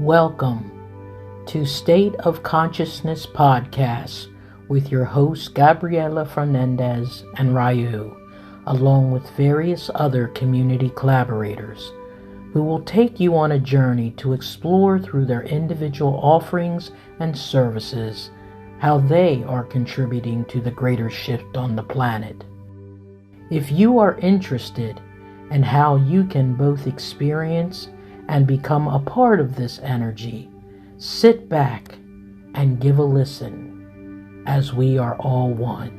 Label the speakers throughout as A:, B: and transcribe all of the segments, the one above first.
A: Welcome to State of Consciousness Podcast with your hosts Gabriela Fernandez and Riue, along with various other community collaborators, who will take you on a journey to explore through their individual offerings and services how they are contributing to the greater shift on the planet. If you are interested in how you can both experience and become a part of this energy, sit back and give a listen as we are all one.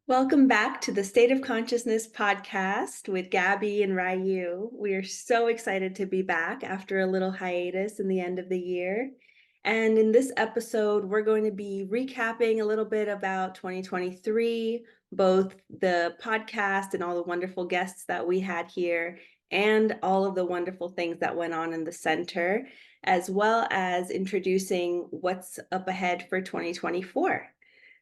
B: Welcome back to the State of Consciousness podcast with Gaby and Riue. We are so excited to be back after a little hiatus in the end of the year. And in this episode, we're going to be recapping a little bit about 2023, both the podcast and all the wonderful guests that we had here, and all of the wonderful things that went on in the center, as well as introducing what's up ahead for 2024.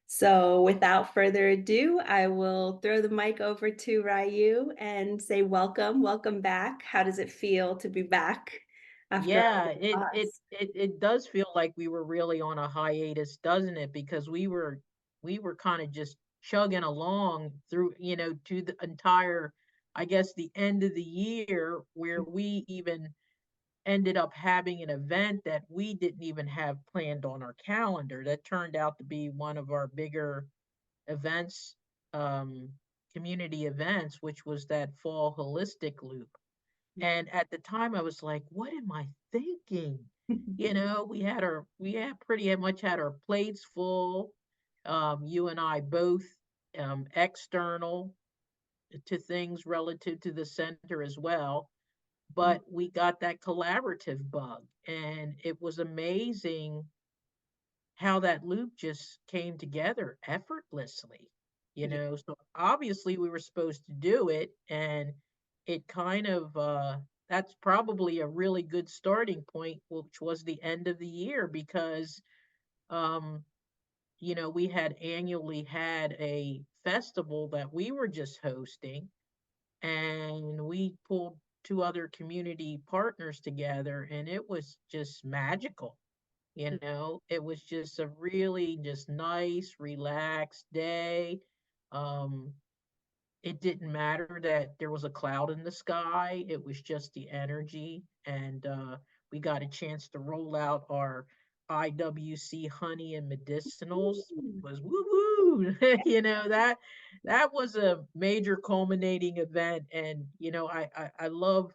B: So without further ado, I will throw the mic over to Riue and say welcome back. How does it feel to be back after
C: Yeah,
B: all the pause?
C: it does feel like we were really on a hiatus, doesn't it? Because we were kind of just chugging along through, to the entire, I guess, the end of the year, where we even ended up having an event that we didn't even have planned on our calendar. That turned out to be one of our bigger events, um, community events, which was that fall holistic loop. And at the time I was like, what am I thinking? We had pretty much had our plates full. You and I both, external to things relative to the center as well. But we got that collaborative bug, and it was amazing how that loop just came together effortlessly. So obviously we were supposed to do it, and it kind of that's probably a really good starting point, which was the end of the year, because um we had annually had a festival that we were just hosting, and we pulled two other community partners together, and it was just magical. It was just a really just nice, relaxed day. Um, it didn't matter that there was a cloud in the sky. It was just the energy. And we got a chance to roll out our IWC honey and medicinals. Was woo woo. That was a major culminating event. And I love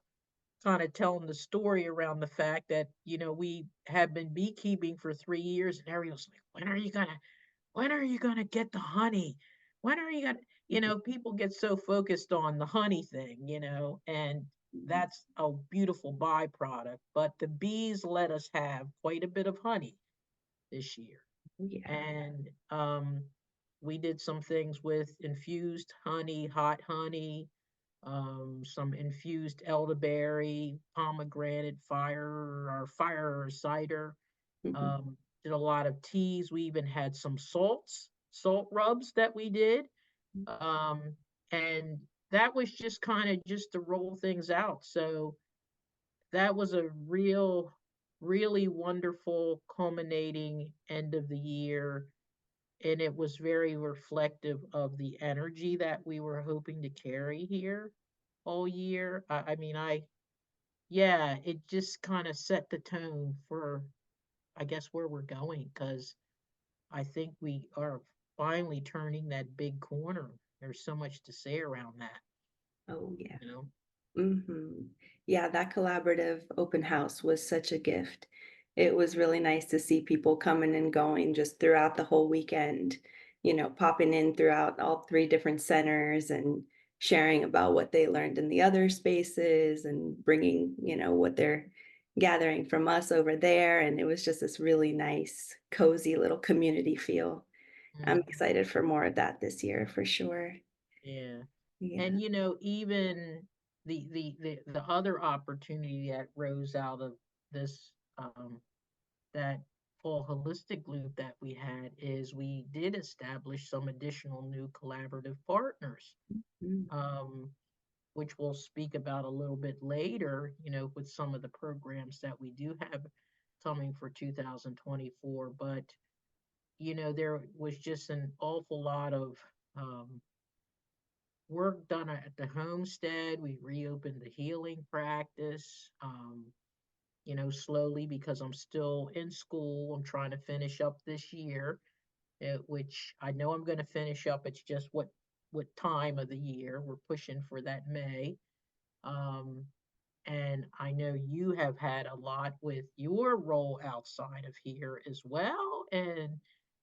C: kind of telling the story around the fact that we have been beekeeping for 3 years, and everyone's like, when are you gonna get the honey? When are you gonna, people get so focused on the honey thing, and that's a beautiful byproduct, but the bees let us have quite a bit of honey this year.
B: Yeah.
C: And we did some things with infused honey, hot honey, some infused elderberry, pomegranate fire cider.
B: Mhm.
C: Did a lot of teas. We even had some salt rubs that we did. Um, and that was just kind of just to roll things out. So that was a really wonderful culminating end of the year. And it was very reflective of the energy that we were hoping to carry here all year. I mean, yeah, it just kind of set the tone for, I guess, where we're going, because I think we are finally turning that big corner. There's so much to say around that,
B: Oh, yeah.
C: you know?
B: Yeah, that collaborative open house was such a gift. It was really nice to see people coming and going just throughout the whole weekend, popping in throughout all three different centers and sharing about what they learned in the other spaces and bringing, what they're gathering from us over there. And it was just this really nice, cozy little community feel. I'm
C: Mhm.
B: excited for more of that this year for sure.
C: Yeah.
B: Yeah.
C: And even the other opportunity that rose out of this, that full holistic loop that we had, is we did establish some additional new collaborative partners.
B: Mm.
C: Um, which we'll speak about a little bit later, with some of the programs that we do have coming for 2024. But, there was just an awful lot of um, work done at the homestead. We reopened the healing practice, slowly because I'm still in school. I'm trying to finish up this year, which I know I'm going to finish up. It's just what time of the year. We're pushing for that May. Um, and I know you have had a lot with your role outside of here as well, and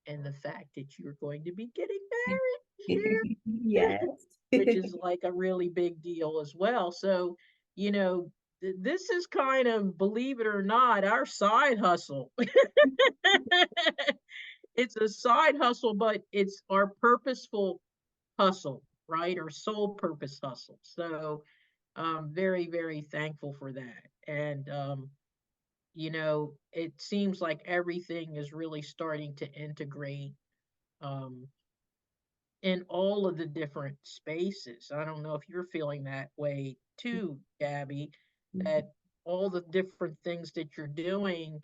C: the fact that you're going to be getting married this year,
B: Yes.
C: which is like a really big deal as well. So, you know, this is kind of, believe it or not, our side hustle. It's a side hustle, but it's our purposeful hustle, right? Our sole purpose hustle. So, very, very thankful for that. And, it seems like everything is really starting to integrate um, in all of the different spaces. I don't know if you're feeling that way too, Gabby, that all the different things that you're doing,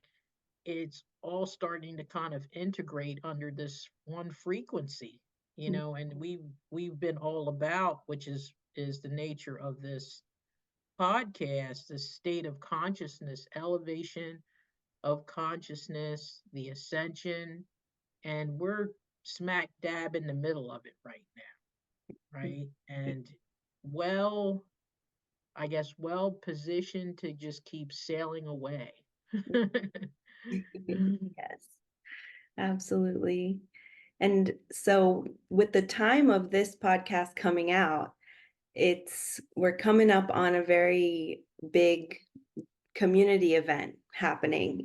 C: it's all starting to kind of integrate under this one frequency, and we've been all about, which is the nature of this podcast, the state of consciousness, elevation of consciousness, the ascension, and we're smack dab in the middle of it right now, right? And well, I guess well positioned to just keep sailing away.
B: Yes, absolutely. And so with the time of this podcast coming out, we're coming up on a very big community event happening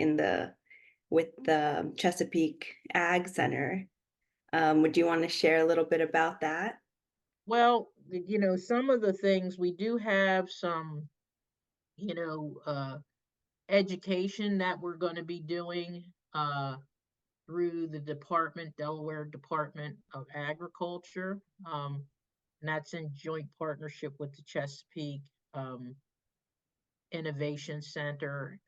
B: with the Chesapeake Ag Center. Would you want to share a little bit about that?
C: Well, some of the things we do have some, you know, uh, education that we're going to be doing through the Delaware Department of Agriculture. And that's in joint partnership with the Chesapeake Innovation Center.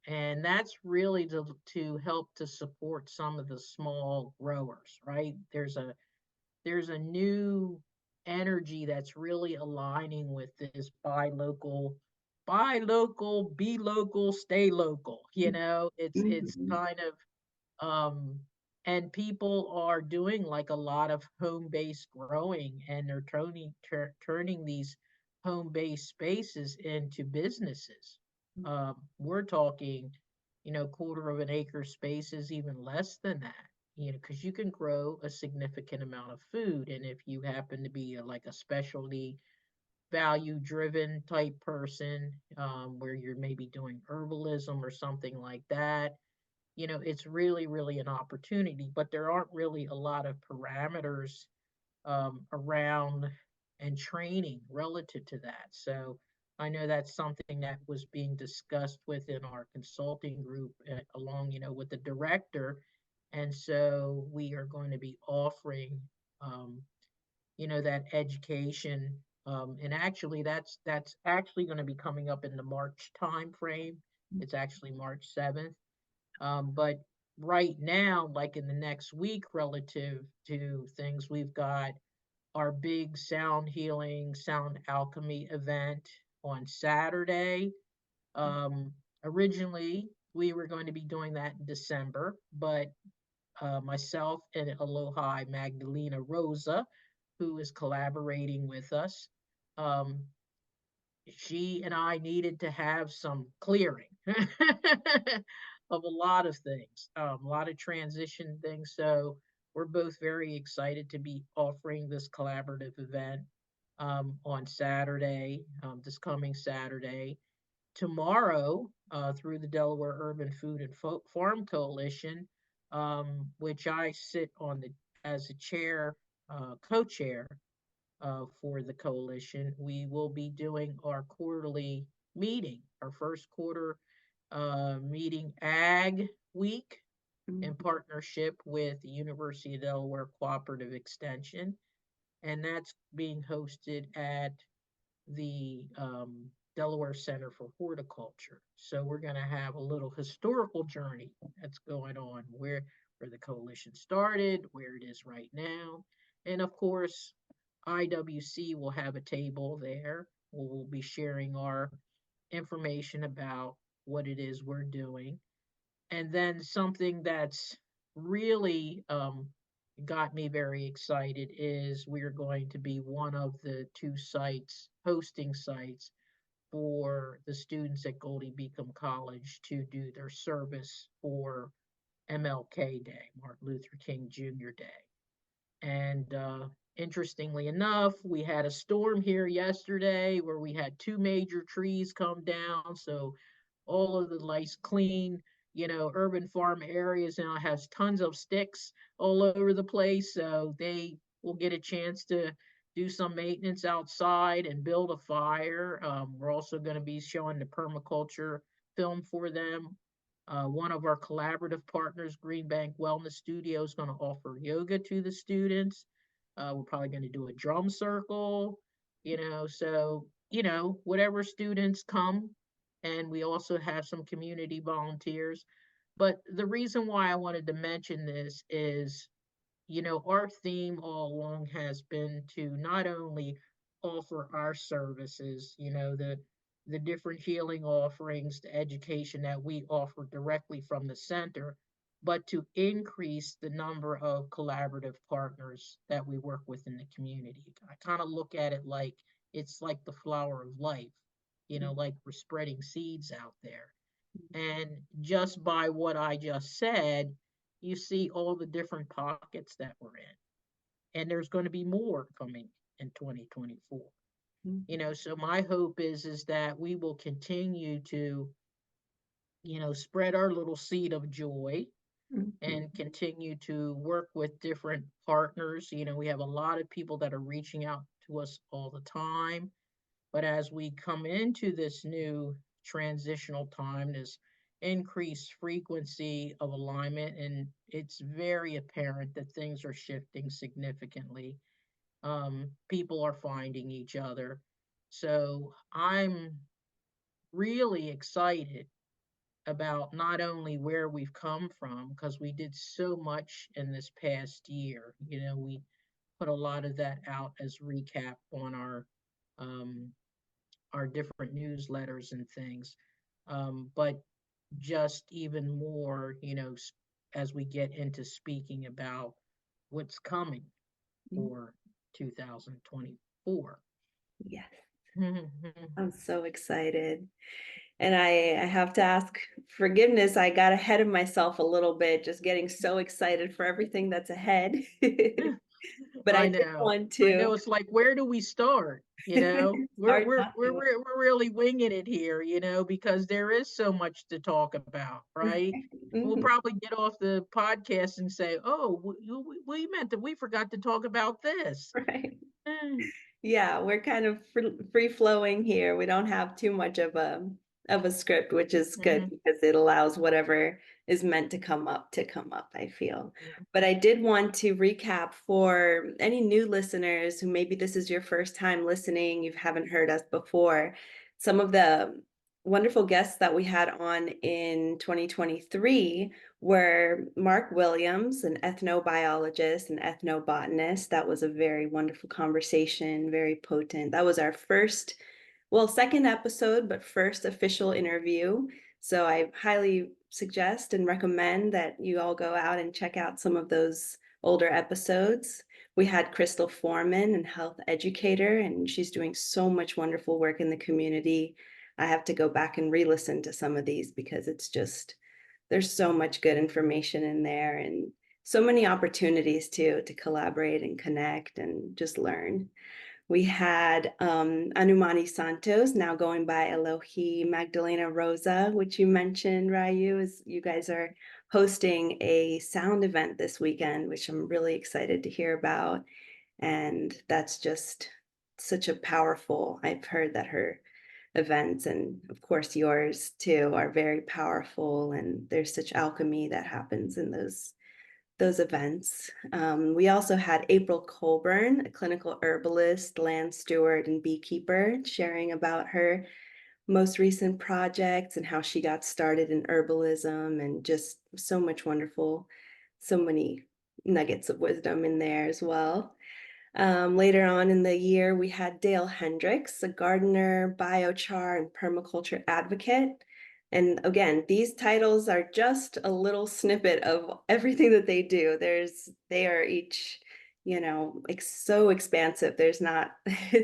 C: And that's really to help to support some of the small growers, right? There's a new energy that's really aligning with this buy local, be local, stay local. It's
B: Mhm.
C: kind of um, and people are doing like a lot of home-based growing, and they're turning these home-based spaces into businesses. We're talking, quarter of an acre spaces, even less than that. Because you can grow a significant amount of food, and if you happen to be like a specialty value-driven type person, where you're maybe doing herbalism or something like that, it's really, really an opportunity, but there aren't really a lot of parameters around and training relative to that. So I know that's something that was being discussed within our consulting group, along, with the director. And so we are going to be offering, um, that education. And actually, that's actually going to be coming up in the March timeframe. It's actually March 7th. But right now, like in the next week, relative to things, we've got our big sound healing, sound alchemy event on Saturday. Originally, we were going to be doing that in December, but myself and Aloha Magdalena Rosa, who is collaborating with us, um, she and I needed to have some clearing of a lot of things, a lot of transition things. So we're both very excited to be offering this collaborative event on Saturday, this coming Saturday. Tomorrow, through the Delaware Urban Food and Farm Coalition, which I sit on as a chair, co-chair for the coalition, we will be doing our quarterly meeting, our first quarter meeting Ag Week, in partnership with the University of Delaware Cooperative Extension. And that's being hosted at the Delaware Center for Horticulture. So we're going to have a little historical journey that's going on, where the coalition started, where it is right now. And of course, IWC will have a table there where we'll be sharing our information about what it is we're doing. And then something that's really got me very excited is we're going to be one of the two sites, hosting sites, for the students at Goldie Beacom College to do their service for MLK Day, Martin Luther King Jr. Day. And interestingly enough, we had a storm here yesterday where we had two major trees come down. So all of the nice, clean, urban farm areas now has tons of sticks all over the place. So they will get a chance to do some maintenance outside and build a fire. We're also going to be showing the permaculture film for them. One of our collaborative partners, Green Bank Wellness Studio, is going to offer yoga to the students. We're probably going to do a drum circle, so, whatever students come. And we also have some community volunteers. But the reason why I wanted to mention this is, our theme all along has been to not only offer our services, the different healing offerings, the education that we offer directly from the center, but to increase the number of collaborative partners that we work with in the community. I kind of look at it like it's like the flower of life, like we're spreading seeds out there. And just by what I just said, you see all the different pockets that we're in. And there's going to be more coming in 2024. So my hope is that we will continue to, spread our little seed of joy and continue to work with different partners. We have a lot of people that are reaching out to us all the time. But as we come into this new transitional time, this increased frequency of alignment, and it's very apparent that things are shifting significantly. People are finding each other. So I'm really excited about not only where we've come from, because we did so much in this past year. We put a lot of that out as recap on our different newsletters and things. But just even more, as we get into speaking about what's coming for 2024.
B: Yes, I'm so excited. And I have to ask forgiveness. I got ahead of myself a little bit, just getting so excited for everything that's ahead. But I did want
C: I
B: to.
C: know it's like, where do we start? We're
B: Hard
C: we're
B: not
C: we're
B: to.
C: we're really winging it here, because there is so much to talk about, right? We'll
B: Mhm.
C: probably get off the podcast and say, "Oh, we meant that we forgot to talk about this."
B: Right.
C: Mm.
B: Yeah, we're kind of free flowing here. We don't have too much of a script, which is good
C: Mhm.
B: because it allows whatever is meant to come up, I feel.
C: Mhm.
B: But I did want to recap for any new listeners who maybe this is your first time listening, you haven't heard us before, some of the wonderful guests that we had on in 2023 were Mark Williams, an ethnobiologist and ethnobotanist. That was a very wonderful conversation, very potent. That was our first, well, second episode, but first official interview. So I highly suggest and recommend that you all go out and check out some of those older episodes. We had Crystal Foreman, and health educator, and she's doing so much wonderful work in the community. I have to go back and re-listen to some of these because it's just, there's so much good information in there and so many opportunities to collaborate and connect and just learn. We had Anumani Santos, now going by Elohi Magdalena Rosa, which you mentioned, Riue, is you guys are hosting a sound event this weekend, which I'm really excited to hear about. And that's just such a powerful, I've heard that her events, and of course yours too, are very powerful, and there's such alchemy that happens in those events. We also had April Colburn, a clinical herbalist, land steward, and beekeeper, sharing about her most recent projects and how she got started in herbalism, and just so much wonderful, so many nuggets of wisdom in there as well. Later on in the year, we had Dale Hendricks, a gardener, biochar, and permaculture advocate. And again, these titles are just a little snippet of everything that they do. They are each, like so expansive. There's not,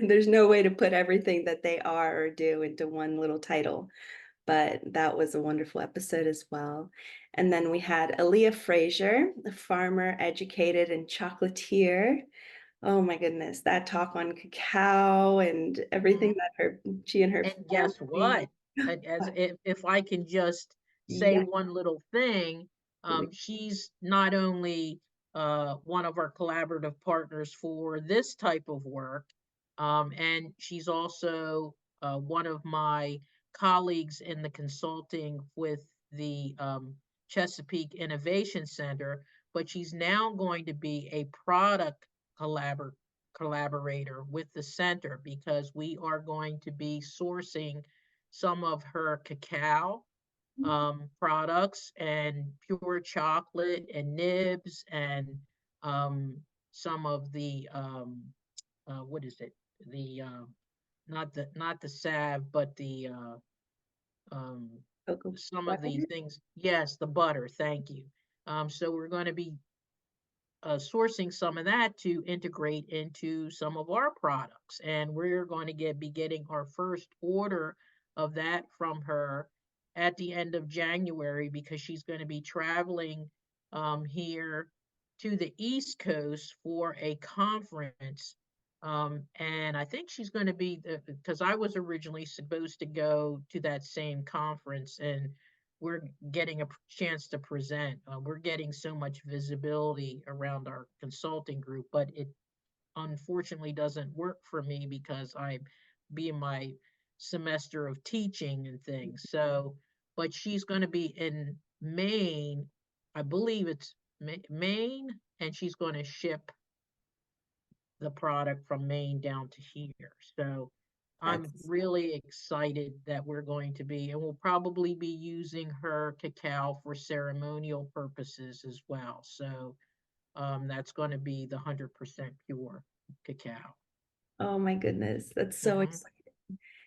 B: there's no way to put everything that they are or do into one little title. But that was a wonderful episode as well. And then we had Aaliyah Frazier, a farmer, educated, and chocolatier. Oh my goodness, that talk on cacao and everything
C: Mhm.
B: that she and her
C: And guess
B: family.
C: what? As if I can just say
B: Yeah.
C: one little thing, she's not only one of our collaborative partners for this type of work, and she's also one of my colleagues in the consulting with the Chesapeake Innovation Center, but she's now going to be a product collabor collaborator with the center because we are going to be sourcing some of her cacao products and pure chocolate and nibs and um, some of the what is it, the not the salve but the um,
B: Cocoa
C: some of the
B: butter.
C: things, yes, the butter, thank you. So we're going to be sourcing some of that to integrate into some of our products. And we're going to be getting our first order of that from her at the end of January because she's going to be traveling here to the East Coast for a conference. And I think she's going to be, because I was originally supposed to go to that same conference, and we're getting a chance to present. We're getting so much visibility around our consulting group, but it unfortunately doesn't work for me because I be in my semester of teaching and things. So, but she's going to be in Maine. I believe it's Maine, and she's going to ship the product from Maine down to here. So I'm
B: That's
C: really excited that we're going to be, and we'll probably be using her cacao for ceremonial purposes as well. So that's going to be the 100% pure cacao.
B: oh my goodness, that's so
C: Hmm.
B: exciting.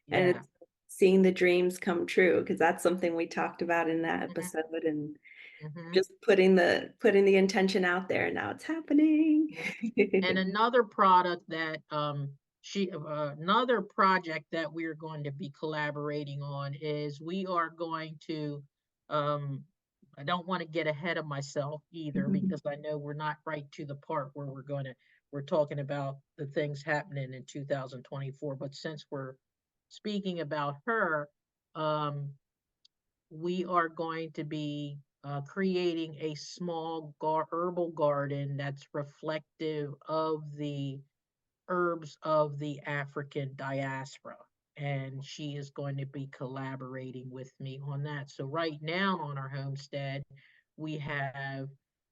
B: And
C: Yeah.
B: it's seeing the dreams come true, because that's something we talked about in that
C: Hmm.
B: episode, and
C: Hmm.
B: just putting the intention out there, and now it's happening.
C: And another product that another project that we're going to be collaborating on is we are going to um I don't want to get ahead of myself either because I know we're not right to the part where we're talking about the things happening in 2024, but since we're speaking about her, um we are going to be creating a small herbal garden that's reflective of the herbs of the African diaspora. And she is going to be collaborating with me on that. So, right now on our homestead, we have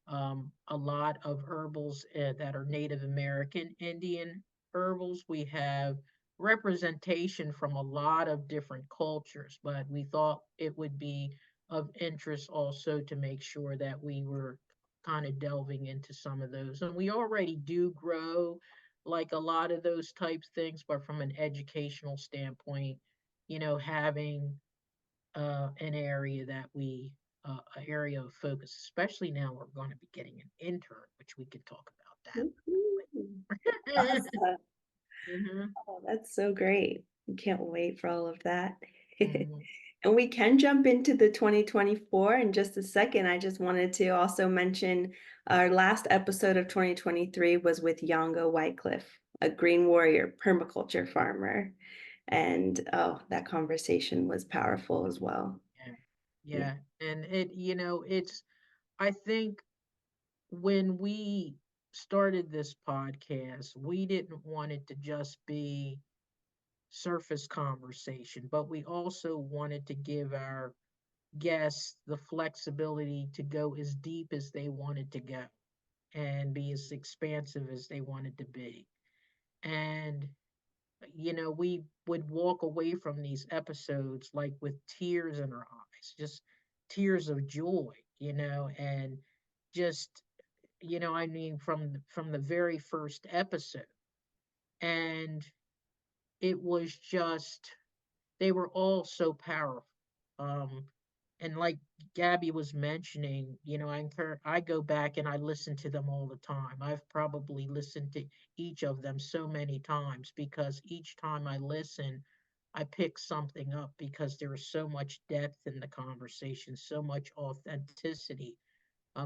C: a lot of herbals that are Native American Indian herbals. We have representation from a lot of different cultures, but we thought it would be of interest also to make sure that we were kind of delving into some of those. And we already do grow like a lot of those types things, but from an educational standpoint, having an area that an area of focus, especially now we're going to be getting an intern, which we could talk
B: Woohoo.
C: about that.
B: Awesome.
C: Hmm.
B: Oh, that's so great. Can't wait for all of that.
C: Hmm.
B: And we can jump into the 2024 in just a second. I just wanted to also mention our last episode of 2023 was with Yongo Whitecliff, a green warrior permaculture farmer. And oh, that conversation was powerful as well.
C: Yeah,
B: Yeah.
C: yeah, and it's. I think when we started this podcast, we didn't want it to just be surface conversation, but we also wanted to give our guests the flexibility to go as deep as they wanted to go. and be as expansive as they wanted to be. And, we would walk away from these episodes like with tears in our eyes, just tears of joy, and just, I mean, from the very first episode. And it was just, they were all so powerful. Um, and like Gabby was mentioning, I go back and I listen to them all the time. I've probably listened to each of them so many times because each time I listen, I pick something up because there is so much depth in the conversation, so much authenticity,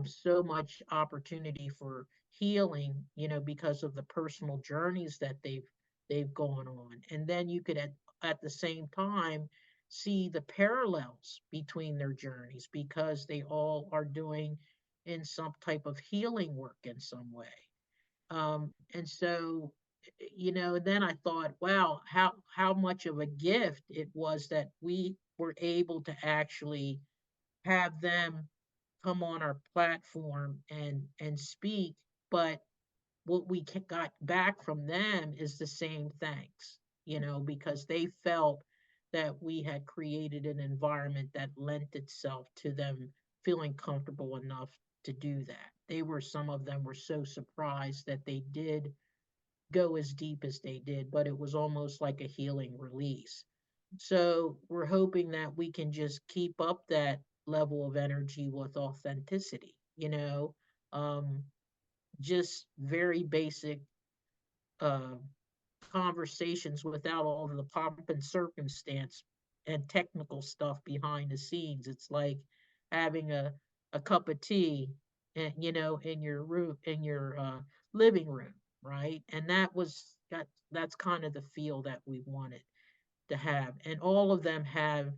C: so much opportunity for healing, because of the personal journeys that they've gone on. And then you could at the same time see the parallels between their journeys because they all are doing in some type of healing work in some way. And so, then I thought, wow, how much of a gift it was that we were able to actually have them come on our platform and speak, but what we got back from them is the same thanks, because they felt that we had created an environment that lent itself to them feeling comfortable enough to do that. Some of them were so surprised that they did go as deep as they did, but it was almost like a healing release. So we're hoping that we can just keep up that level of energy with authenticity, um, just very basic uh, conversations without all of the pomp and circumstance and technical stuff behind the scenes. It's like having a cup of tea, and in your room, in your living room, right? And that's kind of the feel that we wanted to have. And all of them have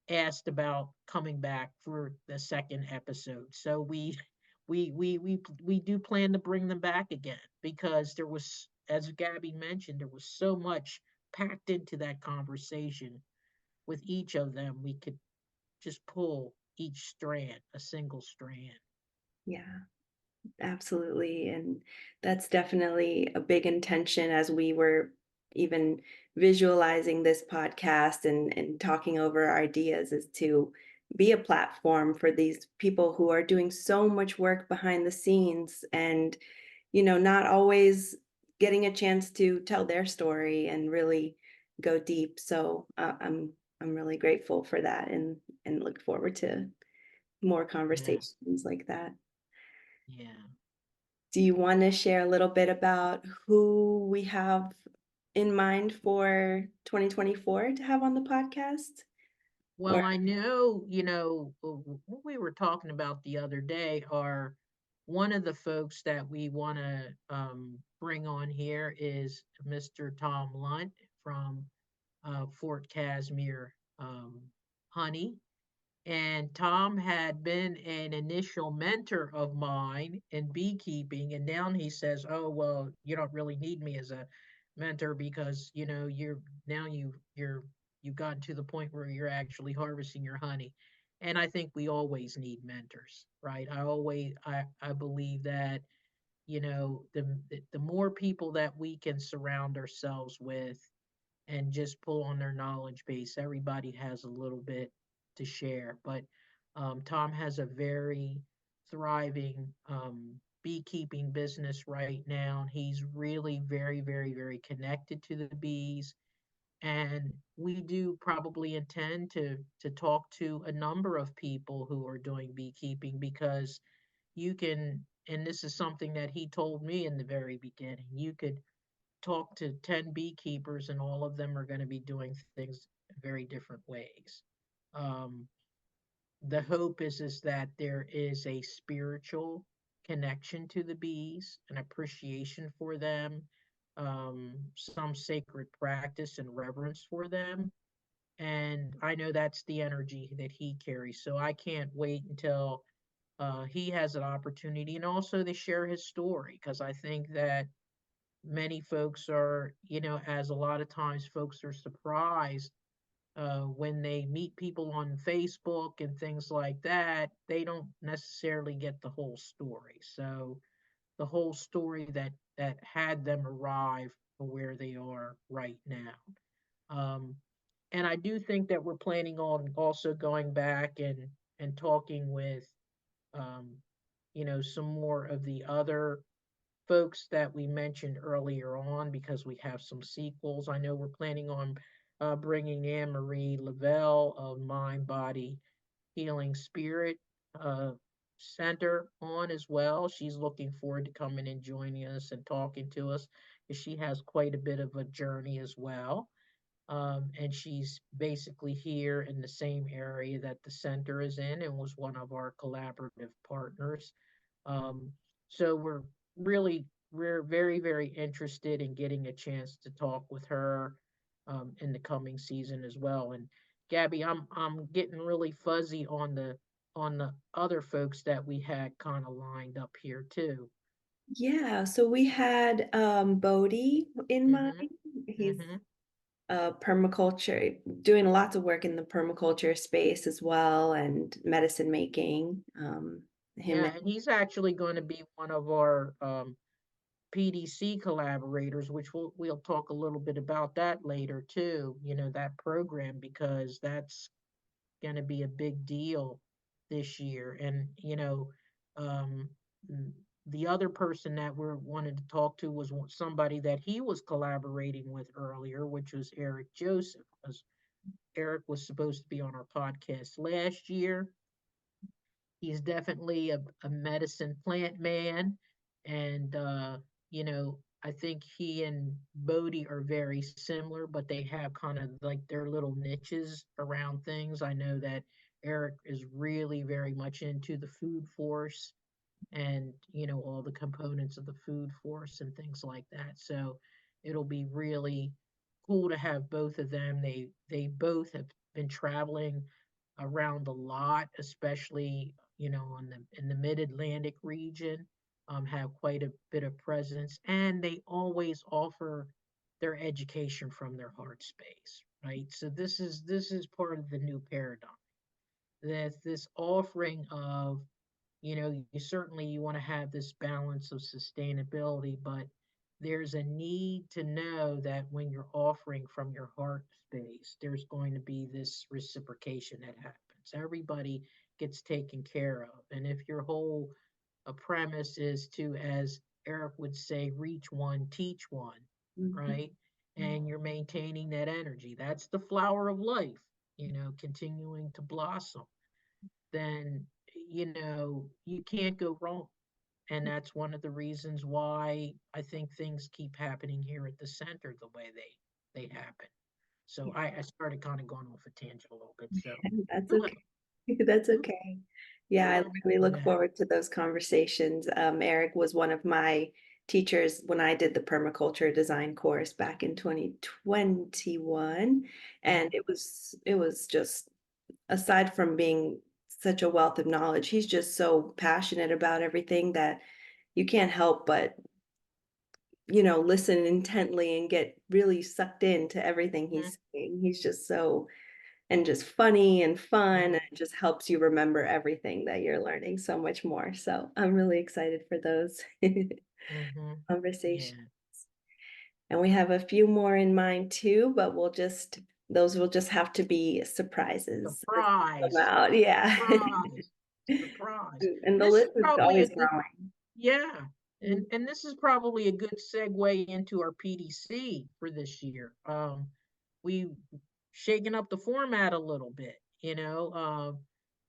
C: asked about coming back for the second episode. So we do plan to bring them back again because there was, as Gabby mentioned, there was so much packed into that conversation. With each of them, we could just pull each strand, a single strand.
B: Yeah, absolutely. And that's definitely a big intention as we were even visualizing this podcast and talking over our ideas, is to be a platform for these people who are doing so much work behind the scenes and, not always getting a chance to tell their story and really go deep. So I'm really grateful for that and look forward to more
C: Yeah,
B: conversations like that.
C: yeah.
B: Do you want to share a little bit about who we have in mind for 2024 to have on the podcast? Or
C: Well, I know, what we were talking about the other day are one of the folks that we want to bring on here is Mr. Tom Lunt from Fort Casimir Honey. And Tom had been an initial mentor of mine in beekeeping. And now he says, oh, well, you don't really need me as a mentor because, you've gotten to the point where you're actually harvesting your honey. And I think we always need mentors, right? I believe that, the more people that we can surround ourselves with and just pull on their knowledge base. Everybody has a little bit to share, but Tom has a very thriving beekeeping business right now. He's really very, very, very connected to the bees. And we do probably intend to talk to a number of people who are doing beekeeping because you can, and this is something that he told me in the very beginning, you could talk to 10 beekeepers and all of them are going to be doing things very different ways. Um, the hope is that there is a spiritual connection to the bees, an appreciation for them, some sacred practice and reverence for them. And I know that's the energy that he carries. So I can't wait until he has an opportunity and also to share his story because I think that many folks are, as a lot of times folks are surprised when they meet people on Facebook and things like that, they don't necessarily get the whole story. So the whole story that had them arrive to where they are right now. Um, and I do think that we're planning on also going back and talking with um, some more of the other folks that we mentioned earlier on, because we have some sequels. I know we're planning on bringing Anne Marie Lavelle of Mind Body Healing Spirit uh, Center on as well. She's looking forward to coming and joining us and talking to us, because she has quite a bit of a journey as well. And she's basically here in the same area that the center is in, and was one of our collaborative partners. Um, so we're very, very interested in getting a chance to talk with her in the coming season as well. And Gabby, I'm getting really fuzzy on the other folks that we had kind of lined up here too.
B: Yeah, so we had Bodie in mind.
C: Mm-hmm.
B: He's
C: Mm-hmm.
B: permaculture, doing lots of work in the permaculture space as well, and medicine making. Him
C: Yeah,
B: and
C: and he's actually going to be one of our PDC collaborators, which we'll talk a little bit about that later too. That program, because that's going to be a big deal this year. And um, the other person that we wanted to talk to was somebody that he was collaborating with earlier, which was Eric Joseph, because Eric was supposed to be on our podcast last year. He's definitely a medicine plant man. And, I think he and Bodie are very similar, but they have kind of like their little niches around things. I know that Eric is really very much into the food force, and all the components of the food force and things like that. So it'll be really cool to have both of them. They both have been traveling around a lot, especially on in the Mid-Atlantic region. Have quite a bit of presence, and they always offer their education from their heart space, right? So this is part of the new paradigm, that this offering of, you certainly you want to have this balance of sustainability, but there's a need to know that when you're offering from your heart space, there's going to be this reciprocation that happens. Everybody gets taken care of. And if your whole premise is to, as Eric would say, reach one, teach one,
B: Mhm.
C: right? And you're maintaining that energy. That's the flower of life, continuing to blossom. Then you can't go wrong. And that's one of the reasons why I think things keep happening here at the center the way they happen. So I started kind of going off a tangent a little bit. So
B: That's
C: go ahead.
B: okay. That's
C: Go
B: okay. Yeah, I
C: ahead.
B: really
C: Go
B: look
C: ahead.
B: forward to those conversations. Eric was one of my teachers when I did the permaculture design course back in 2021. And it was just, aside from being such a wealth of knowledge, he's just so passionate about everything that you can't help but, listen intently and get really sucked into everything
C: Mhm,
B: he's saying. He's just so, and just funny and fun, and
C: mhm,
B: it just helps you remember everything that you're learning so much more. So I'm really excited for those
C: mhm.
B: conversations.
C: Yeah.
B: And we have a few more in mind too, but those will just have to be surprises as they come
C: Surprise.
B: out. Yeah.
C: Surprise. Surprise.
B: And the
C: This is
B: list is
C: probably a
B: always
C: good,
B: growing.
C: yeah. And this is probably a good segue into our PDC for this year. We shaken up the format a little bit,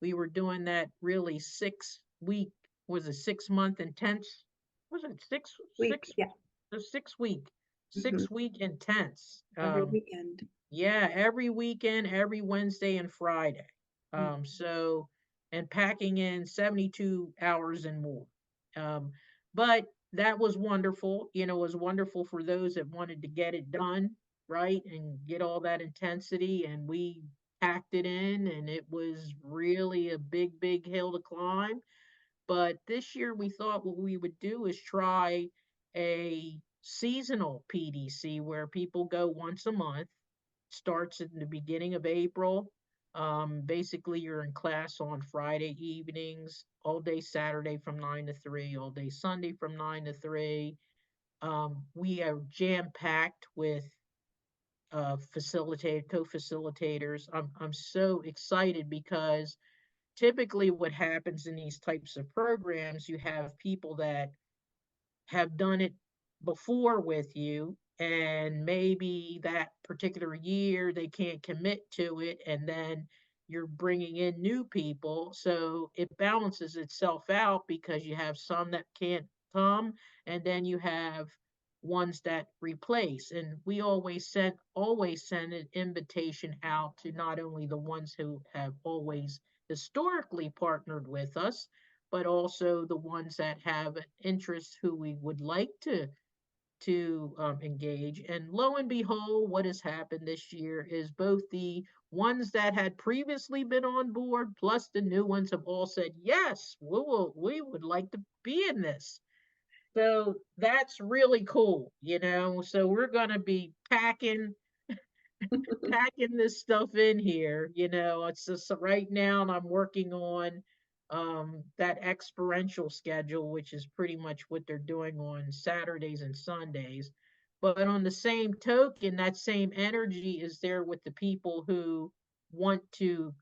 C: we were doing that really 6 week, was it 6 month intense? Was it
B: Week, yeah.
C: the 6 week,
B: Mhm.
C: 6 week intense?
B: Every weekend.
C: Yeah, every weekend, every Wednesday and Friday.
B: Mm.
C: So, and packing in 72 hours and more. Um, but that was wonderful. It was wonderful for those that wanted to get it done, right? And get all that intensity. And we packed it in, and it was really a big, big hill to climb. But this year we thought what we would do is try a seasonal PDC where people go once a month, starts in the beginning of April, Basically, you're in class on Friday evenings, all day Saturday from 9 to 3, all day Sunday from 9 to 3. We are jam packed with co-facilitators. I'm so excited because typically what happens in these types of programs, you have people that have done it before with you, and maybe that particular year they can't commit to it, and then you're bringing in new people, so it balances itself out because you have some that can't come, and then you have ones that replace. And we always send an invitation out to not only the ones who have always historically partnered with us, but also the ones that have interests who we would like to engage. And lo and behold, what has happened this year is both the ones that had previously been on board plus the new ones have all said yes, we would like to be in this. So that's really cool. So we're going to be packing this stuff in here. It's just right now, and I'm working on that experiential schedule, which is pretty much what they're doing on Saturdays and Sundays. But on the same token, that same energy is there with the people who want to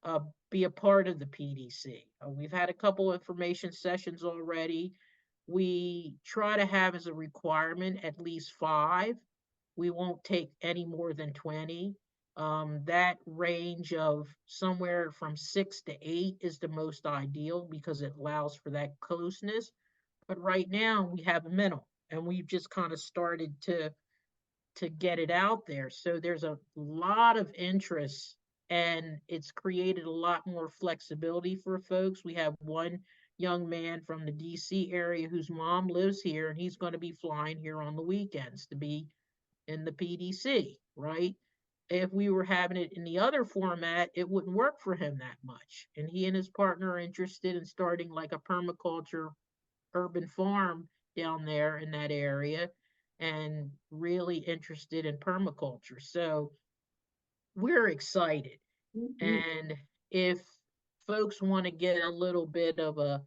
C: uh, be a part of the PDC. We've had a couple information sessions already. We try to have as a requirement at least 5. We won't take any more than 20. That range of somewhere from 6 to 8 is the most ideal because it allows for that closeness. But right now we have a minimum, and we've just kind of started to get it out there. So there's a lot of interest, and it's created a lot more flexibility for folks. We have one young man from the DC area whose mom lives here, and he's going to be flying here on the weekends to be in the PDC, right? If we were having it in the other format, it wouldn't work for him that much. And he and his partner are interested in starting like a permaculture urban farm down there in that area and really interested in permaculture. So we're excited.
B: Mhm.
C: And if folks want to get a little bit of a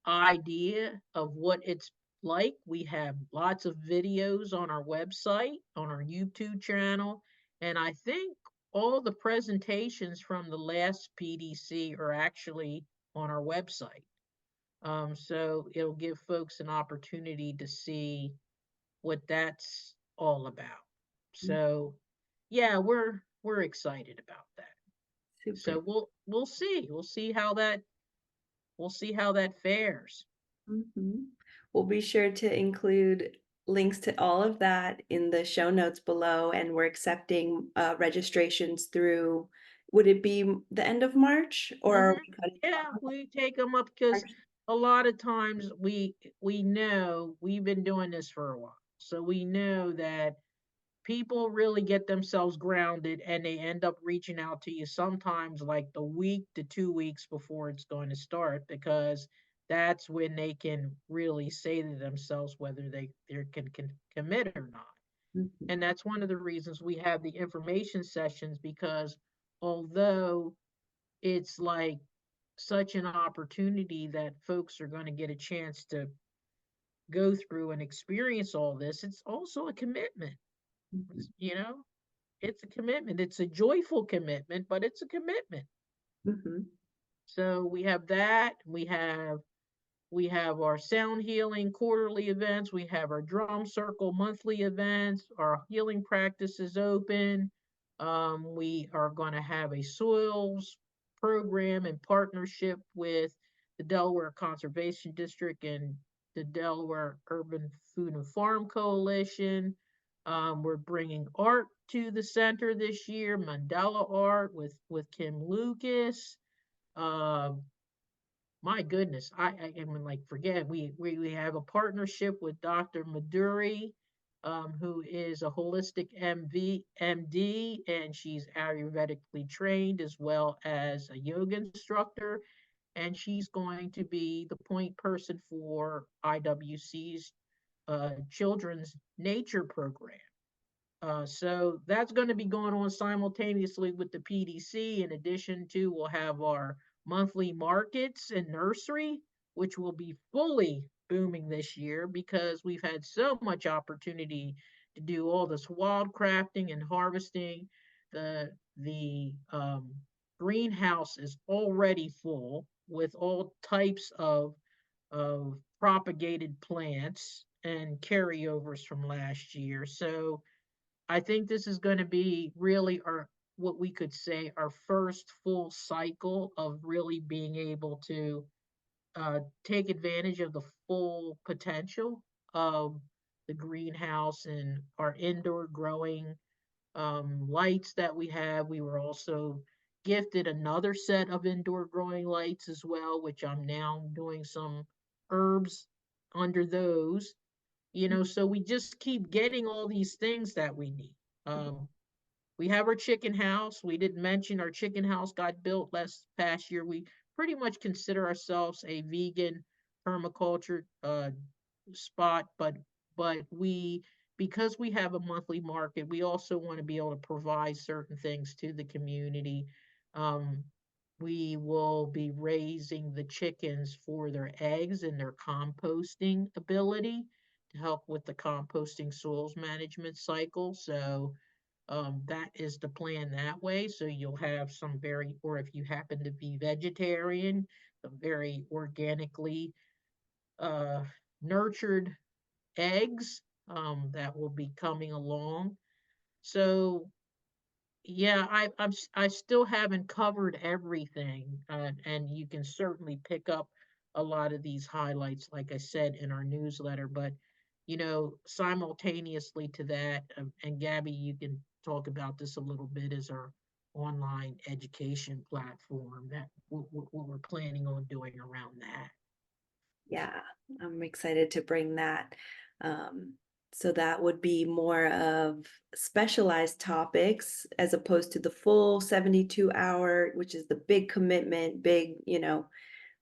C: idea of what it's like, we have lots of videos on our website, on our YouTube channel, and I think all the presentations from the last PDC are actually on our website. So it'll give folks an opportunity to see what that's all about. So yeah, we're excited about that.
B: Super.
C: So we'll see how that fares.
B: Mhm. We'll be sure to include links to all of that in the show notes below, and we're accepting registrations through, would it be the end of March, or are
C: Hmm.
B: we cutting it
C: Yeah,
B: off
C: we take them up because
B: March?
C: a lot of times we know we've been doing this for a while, so we know that people really get themselves grounded and they end up reaching out to you sometimes like the week to 2 weeks before it's going to start, because that's when they can really say to themselves whether they can commit or not.
B: Mhm.
C: And that's one of the reasons we have the information sessions, because although it's like such an opportunity that folks are going to get a chance to go through and experience all this, it's also a commitment.
B: Mhm.
C: You know, it's a commitment. It's a joyful commitment, but it's a commitment.
B: Mhm.
C: So we have that. We have our sound healing quarterly events. We have our drum circle monthly events. Our healing practice is open. We are going to have a soils program in partnership with the Delaware Conservation District and the Delaware Urban Food and Farm Coalition. We're bringing art to the center this year, mandala art with Kim Lucas. Um, my goodness, I am like forget we have a partnership with Dr. Maduri, who is a holistic MD, and she's Ayurvedically trained as well as a yoga instructor, and she's going to be the point person for IWC's children's nature program. So that's going to be going on simultaneously with the PDC. In addition to, we'll have our monthly markets and nursery, which will be fully booming this year because we've had so much opportunity to do all this wild crafting and harvesting. The greenhouse is already full with all types of propagated plants and carryovers from last year. So I think this is going to be really our, what we could say, our first full cycle of really being able to take advantage of the full potential of the greenhouse and our indoor growing lights that we have. We were also gifted another set of indoor growing lights as well, which I'm now doing some herbs under those, so we just keep getting all these things that we need. We have our chicken house. We didn't mention our chicken house got built last past year. We pretty much consider ourselves a vegan permaculture spot, but we, because we have a monthly market, we also want to be able to provide certain things to the community. Um, we will be raising the chickens for their eggs and their composting ability to help with the composting soils management cycle. So that is the plan that way. So you'll have some very, or if you happen to be vegetarian, some very organically uh, nurtured eggs that will be coming along. So yeah, I still haven't covered everything, and you can certainly pick up a lot of these highlights, like I said, in our newsletter. But simultaneously to that, and Gabby, you can talk about this a little bit, is our online education platform that what we're planning on doing around that.
B: Yeah, I'm excited to bring that. Um, so that would be more of specialized topics as opposed to the full 72-hour, which is the big commitment, big,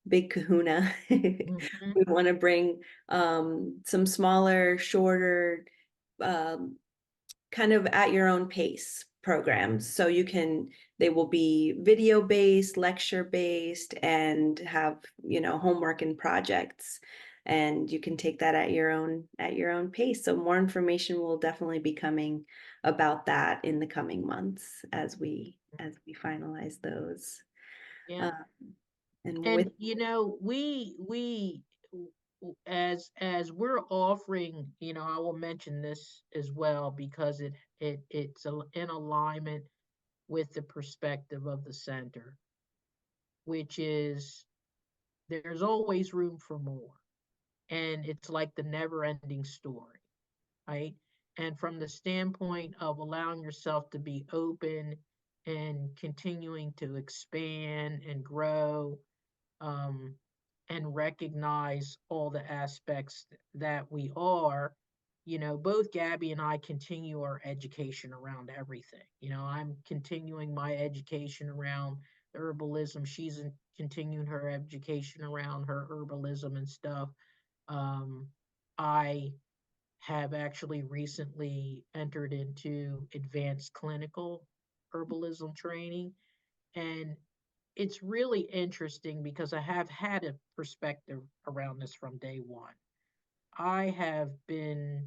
B: big kahuna.
C: Mm-hmm.
B: We want to bring some smaller, shorter, um, kind of at your own pace programs. So they will be video based, lecture based, and have, homework and projects. And you can take that at your own pace. So more information will definitely be coming about that in the coming months as we finalize those.
C: Yeah.
B: Um, and with
C: And we as we're offering, I will mention this as well because it's in alignment with the perspective of the center, which is there's always room for more. And it's like the never ending story, right? And from the standpoint of allowing yourself to be open and continuing to expand and grow, um, and recognize all the aspects that we are. Both Gabby and I continue our education around everything. I'm continuing my education around herbalism. She's continuing her education around her herbalism and stuff. I have actually recently entered into advanced clinical herbalism training. And it's really interesting because I have had a perspective around this from day one. I have been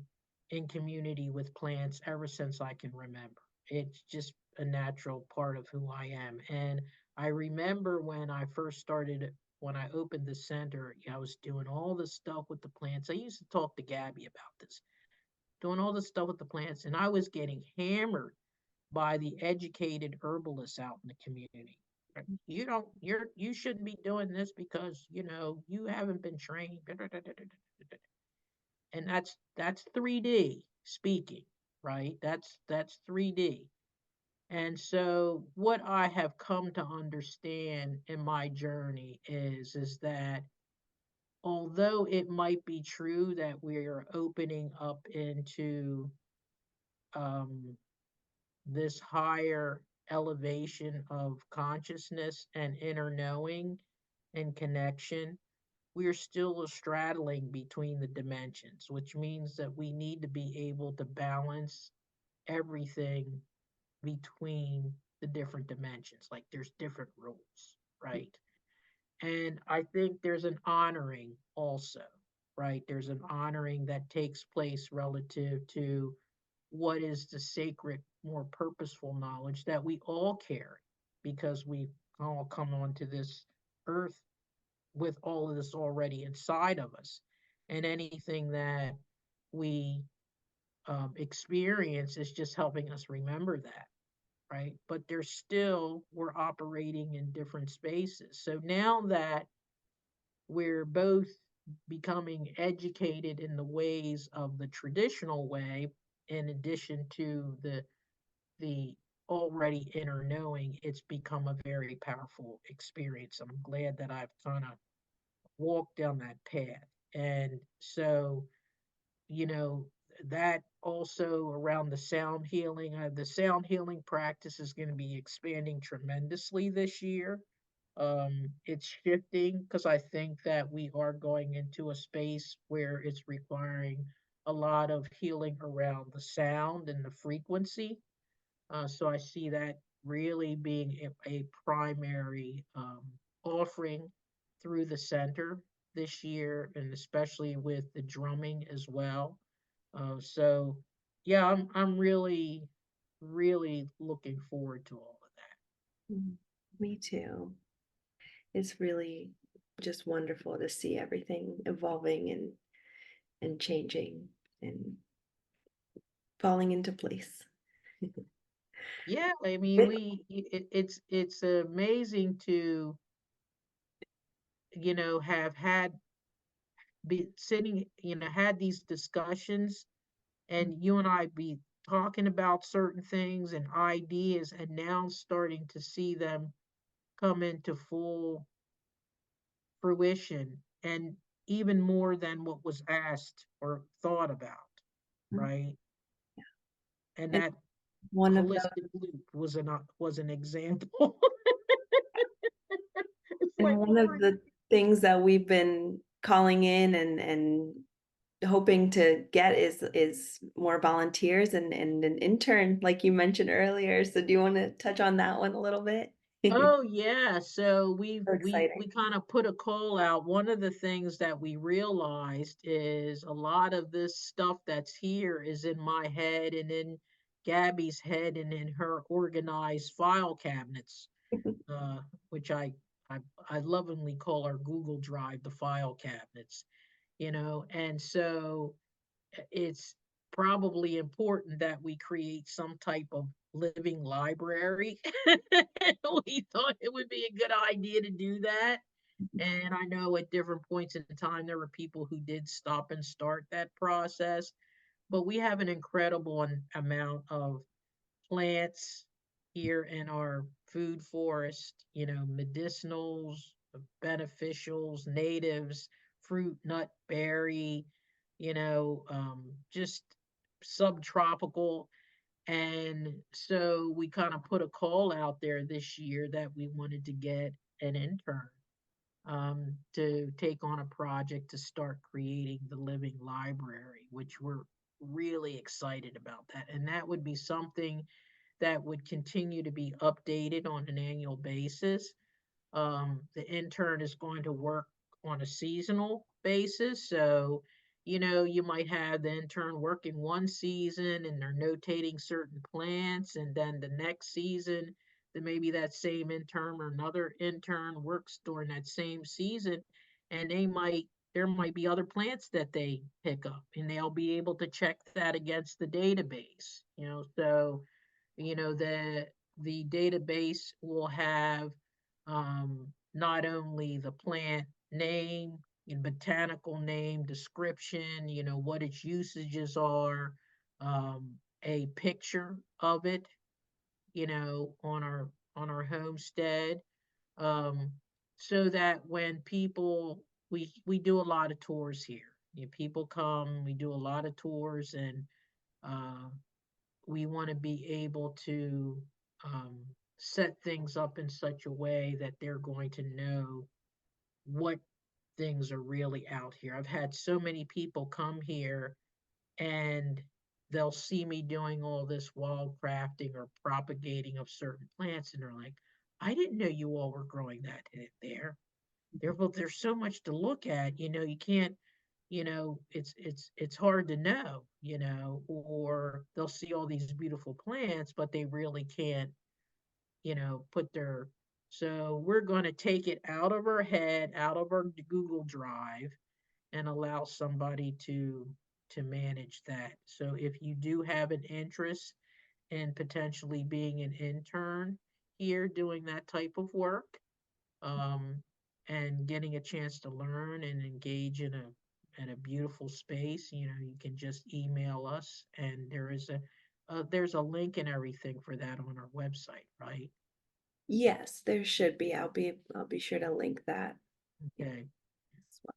C: in community with plants ever since I can remember. It's just a natural part of who I am. And I remember when I first started, when I opened the center, I was doing all this stuff with the plants. I used to talk to Gabby about this, doing all this stuff with the plants, and I was getting hammered by the educated herbalists out in the community. You shouldn't be doing this because you haven't been trained. And that's 3D speaking, right? That's 3D. And so what I have come to understand in my journey is that although it might be true that we are opening up into um, this higher elevation of consciousness and inner knowing and connection, we are still straddling between the dimensions, which means that we need to be able to balance everything between the different dimensions. Like there's different rules, right? And I think there's an honoring also, right? There's an honoring that takes place relative to what is the sacred, more purposeful knowledge that we all carry because we all come onto this earth with all of this already inside of us. And anything that we experience is just helping us remember that, right? But there's still, we're operating in different spaces. So now that we're both becoming educated in the ways of the traditional way, in addition to the already inner knowing, it's become a very powerful experience. I'm glad that I've kind of walked down that path. And so, you know, that also around the sound healing practice is going to be expanding tremendously this year. It's shifting because I think that we are going into a space where it's requiring a lot of healing around the sound and the frequency. So I see that really being a primary offering through the center this year, and especially with the drumming as well. So yeah, I'm really looking forward to all of that.
B: Me too. It's really just wonderful to see everything evolving and changing and falling into place.
C: Yeah, I mean,
B: With
C: it's amazing to, have had be sitting, had these discussions, and you and I be talking about certain things and ideas, and now starting to see them come into full fruition, and even more than what was asked or thought about, right? And
B: and
C: that
B: one of the
C: holistic loop was an example. It's
B: and
C: like,
B: one
C: what
B: of
C: were
B: the things that we've been calling in and hoping to get is more volunteers and an intern, like you mentioned earlier. So do you want to touch on that one a little bit?
C: Oh yeah, so we
B: So
C: we
B: exciting.
C: we kind of put a call out. One of the things that we realized is a lot of this stuff that's here is in my head and in Gabby's head and in her organized file cabinets, uh, which I I lovingly call our Google Drive the file cabinets, and so it's probably important that we create some type of living library. We thought it would be a good idea to do that. And I know at different points in time, there were people who did stop and start that process. But we have an incredible amount of plants here in our food forest, medicinals, beneficials, natives, fruit, nut, berry, just subtropical. And so we kind of put a call out there this year that we wanted to get an intern to take on a project to start creating the living library, which we're really excited about that. And that would be something that would continue to be updated on an annual basis. The intern is going to work on a seasonal basis. So, you might have the intern working one season and they're notating certain plants, and then the next season, then maybe that same intern or another intern works during that same season, and there might be other plants that they pick up, and they'll be able to check that against the database. So the database will have not only the plant name and botanical name, description, what its usages are, a picture of it, on our homestead, um, so that when we do a lot of tours here. People come, we do a lot of tours, and uh, we want to be able to um, set things up in such a way that they're going to know what things are really out here. I've had so many people come here, and they'll see me doing all this wild crafting or propagating of certain plants, and they're like, I didn't know you all were growing that there. Well, there's so much to look at, you can't, it's hard to know, or they'll see all these beautiful plants, but they really can't, put their, so we're going to take it out of our head, out of our Google Drive, and allow somebody to manage that. So if you do have an interest in potentially being an intern here doing that type of work, um, and getting a chance to learn and engage in a beautiful space, you can just email us, and there's a link and everything for that on our website, right?
B: Yes, there should be. I'll be sure to link that.
C: Okay.
B: As well.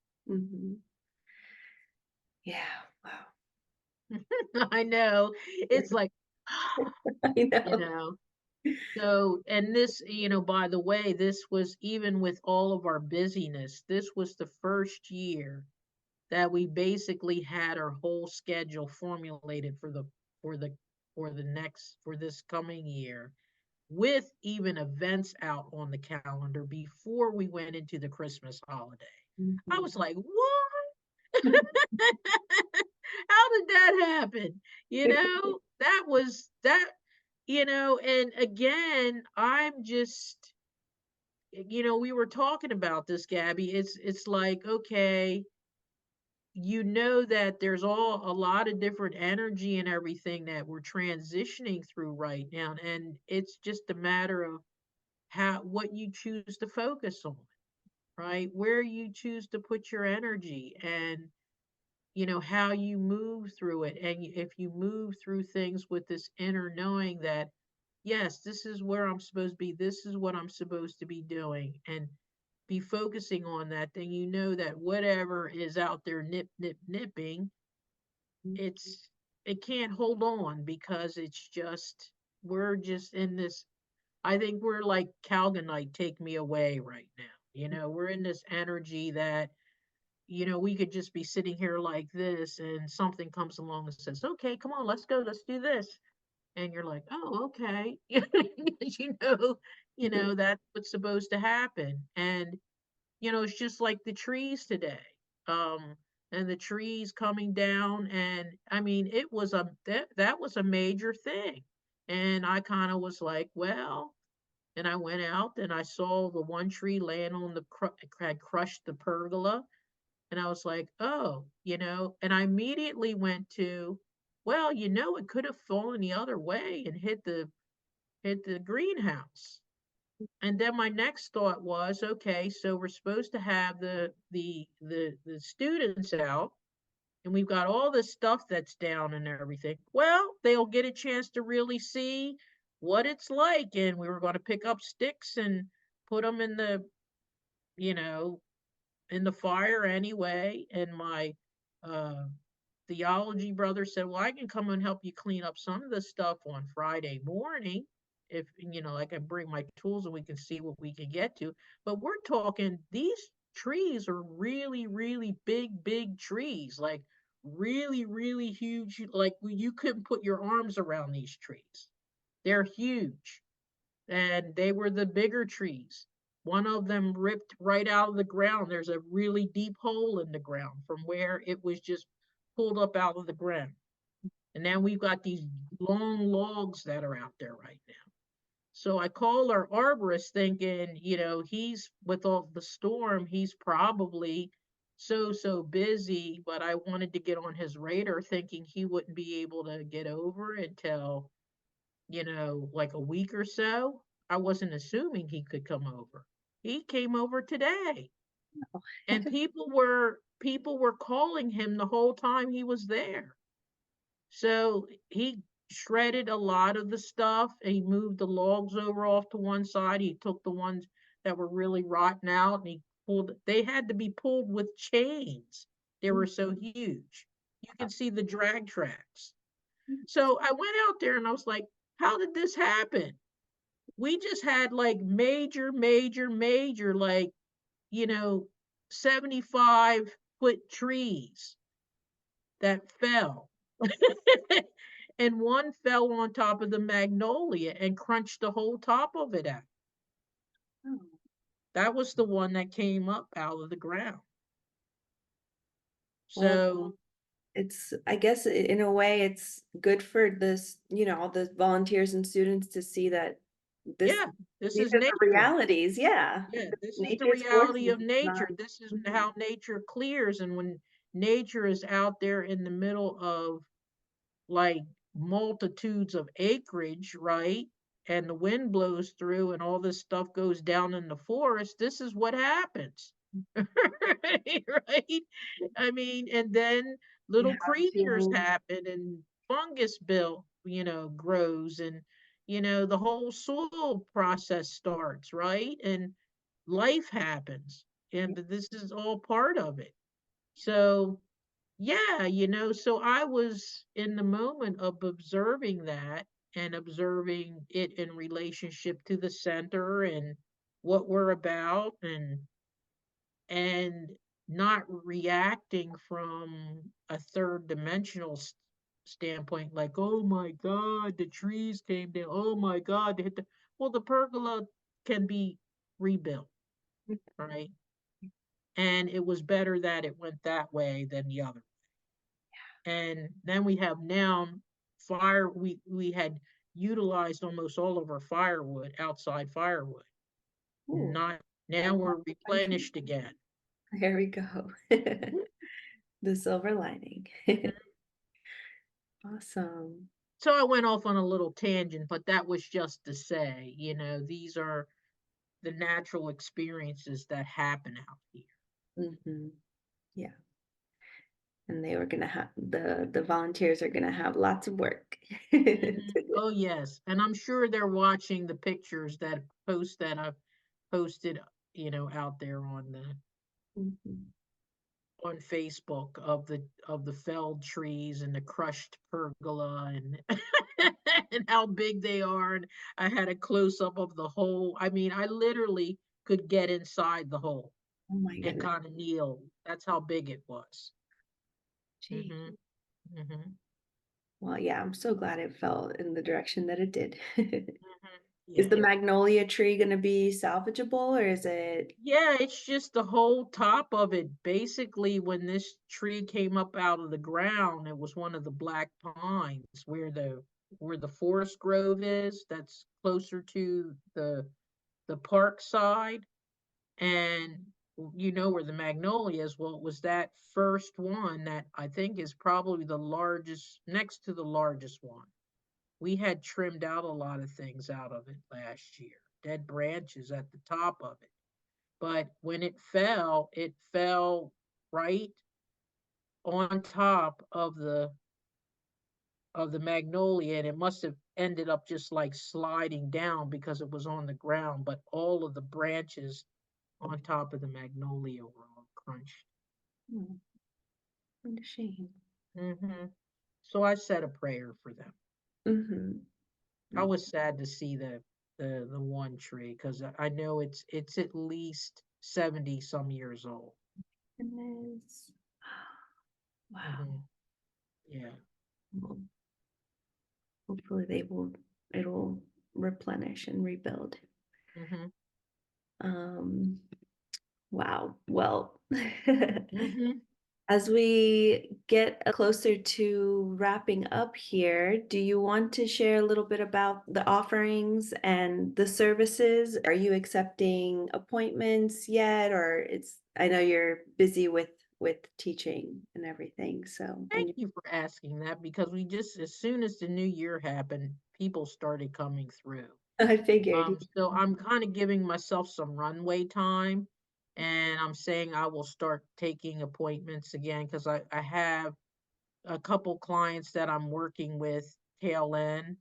B: Yeah. Wow.
C: I know. It's like,
B: I
C: you
B: know.
C: know. So, and this, by the way, this was even with all of our busyness, this was the first year that we basically had our whole schedule formulated for the for this coming year, with even events out on the calendar before we went into the Christmas holiday. I
B: Mhm.
C: was like, what? How did that happen? That was that, and again, I'm just, we were talking about this, Gabby. It's like, okay, that there's a lot of different energy and everything that we're transitioning through right now. And it's just a matter of what you choose to focus on, right? Where you choose to put your energy, and how you move through it. And if you move through things with this inner knowing that, yes, this is where I'm supposed to be, this is what I'm supposed to be doing, and be focusing on that, then that whatever is out there nipping, it's it can't hold on, because we're just in this, I think we're like Calgonite, take me away right now. We're in this energy that, we could just be sitting here like this, and something comes along and says, okay, come on, let's go, let's do this. And you're like, oh, okay. That's what's supposed to happen. And, it's just like the trees today. Um, and the trees coming down. And I mean, that was a major thing. And I kind of was like, well, and I went out and I saw the one tree laying on had crushed the pergola. And I was like, oh, and I immediately went to, well, it could have fallen the other way and hit the greenhouse. And then my next thought was, okay, so we're supposed to have the students out, and we've got all this stuff that's down and everything. Well, they'll get a chance to really see what it's like, and we were going to pick up sticks and put them you know, in the fire anyway. And my uh, theology brother said, well, I can come and help you clean up some of the stuff on Friday morning. If, I can bring my tools and we can see what we can get to. But we're talking, these trees are really, really big trees, like really, really huge. Like you couldn't put your arms around these trees. They're huge, and they were the bigger trees. One of them ripped right out of the ground. There's a really deep hole in the ground from where it was just pulled up out of the ground. And now we've got these long logs that are out there right now. So I called our arborist thinking, he's with all the storm, he's probably so busy, but I wanted to get on his radar thinking he wouldn't be able to get over until like a week or so. I wasn't assuming he could come over. He came over today. And people were calling him the whole time he was there. So he shredded a lot of the stuff. He moved the logs over off to one side. He took the ones that were really rotten out, and they had to be pulled with chains. They were so huge. You can see the drag tracks. So I went out there and I was like, how did this happen? We just had like major, like, you know, 75-foot trees that fell. and one fell on top of the magnolia and crunched the whole top of it out.
B: Oh.
C: That was the one that came up out of the ground.
B: Well,
C: So
B: I guess in a way it's good for this, all the volunteers and students to see that this
C: yeah, this
B: these
C: is
B: are the
C: nature.
B: realities. Yeah.
C: Yeah, this is the
B: Nature's
C: reality
B: forces.
C: of
B: It's not.
C: nature. This is
B: Mhm.
C: how nature clears. And when nature is out there in the middle of like multitudes of acreage, right? And the wind blows through and all this stuff goes down in the forest, this is what happens. Right? I mean, and then
B: You
C: little
B: have
C: creatures
B: to.
C: happen and fungus grows and the whole soil process starts, right? And life happens. And this is all part of it. So yeah, so I was in the moment of observing that and observing it in relationship to the center and what we're about and not reacting from a third dimensional standpoint like, oh my God, the trees came down. Oh my God, they hit well, the pergola can be rebuilt, right? And it was better that it went that way than the other. And then we have now fire we had utilized almost all of our firewood, outside firewood.
B: Ooh,
C: Not
B: I
C: now
B: love
C: we're
B: the sunshine.
C: replenished again.
B: There we go. The silver lining. Awesome.
C: So I went off on a little tangent, but that was just to say, these are the natural experiences that happen out here.
B: Hmm. Yeah. And they were gonna have the volunteers are gonna have lots of work.
C: Mhm. Oh yes, and I'm sure they're watching the pictures that I've posted, out there
B: Mhm.
C: on Facebook of the felled trees and the crushed pergola and and how big they are. And I had a close up of the hole. I mean, I literally could get inside the hole
B: Oh my
C: and
B: goodness.
C: kind of kneel. That's how big it was.
B: Gee.
C: Hmm. Hmm.
B: Well, yeah, I'm so glad it fell in the direction that it did.
C: Hmm.
B: Is the
C: Yeah.
B: magnolia tree gonna be salvageable or is it?
C: Yeah, it's just the whole top of it. Basically, when this tree came up out of the ground, it was one of the black pines where the forest grove is. That's closer to the park side, and where the magnolia is. Well, it was that first one that I think is probably the largest, next to the largest one. We had trimmed out a lot of things out of it last year, dead branches at the top of it. But when it fell right on top of the magnolia, and it must have ended up just like sliding down because it was on the ground, but all of the branches on top of the magnolia were all crunched.
B: Oh, what a shame.
C: Hmm. So I said a prayer for them.
B: Hmm.
C: I was sad to see the one tree because I know it's at least 70 some years old.
B: Goodness. Wow.
C: Hmm. Yeah.
B: Well, hopefully it'll replenish and rebuild.
C: Hmm.
B: Um, wow. Well,
C: Hmm.
B: as we get closer to wrapping up here, do you want to share a little bit about the offerings and the services? Are you accepting appointments yet, or I know you're busy with teaching and everything, so
C: Thank you for asking that because we just, as soon as the new year happened, people started coming through.
B: I figured.
C: So I'm kind of giving myself some runway time, and I'm saying I will start taking appointments again because I have a couple clients that I'm working with tail end,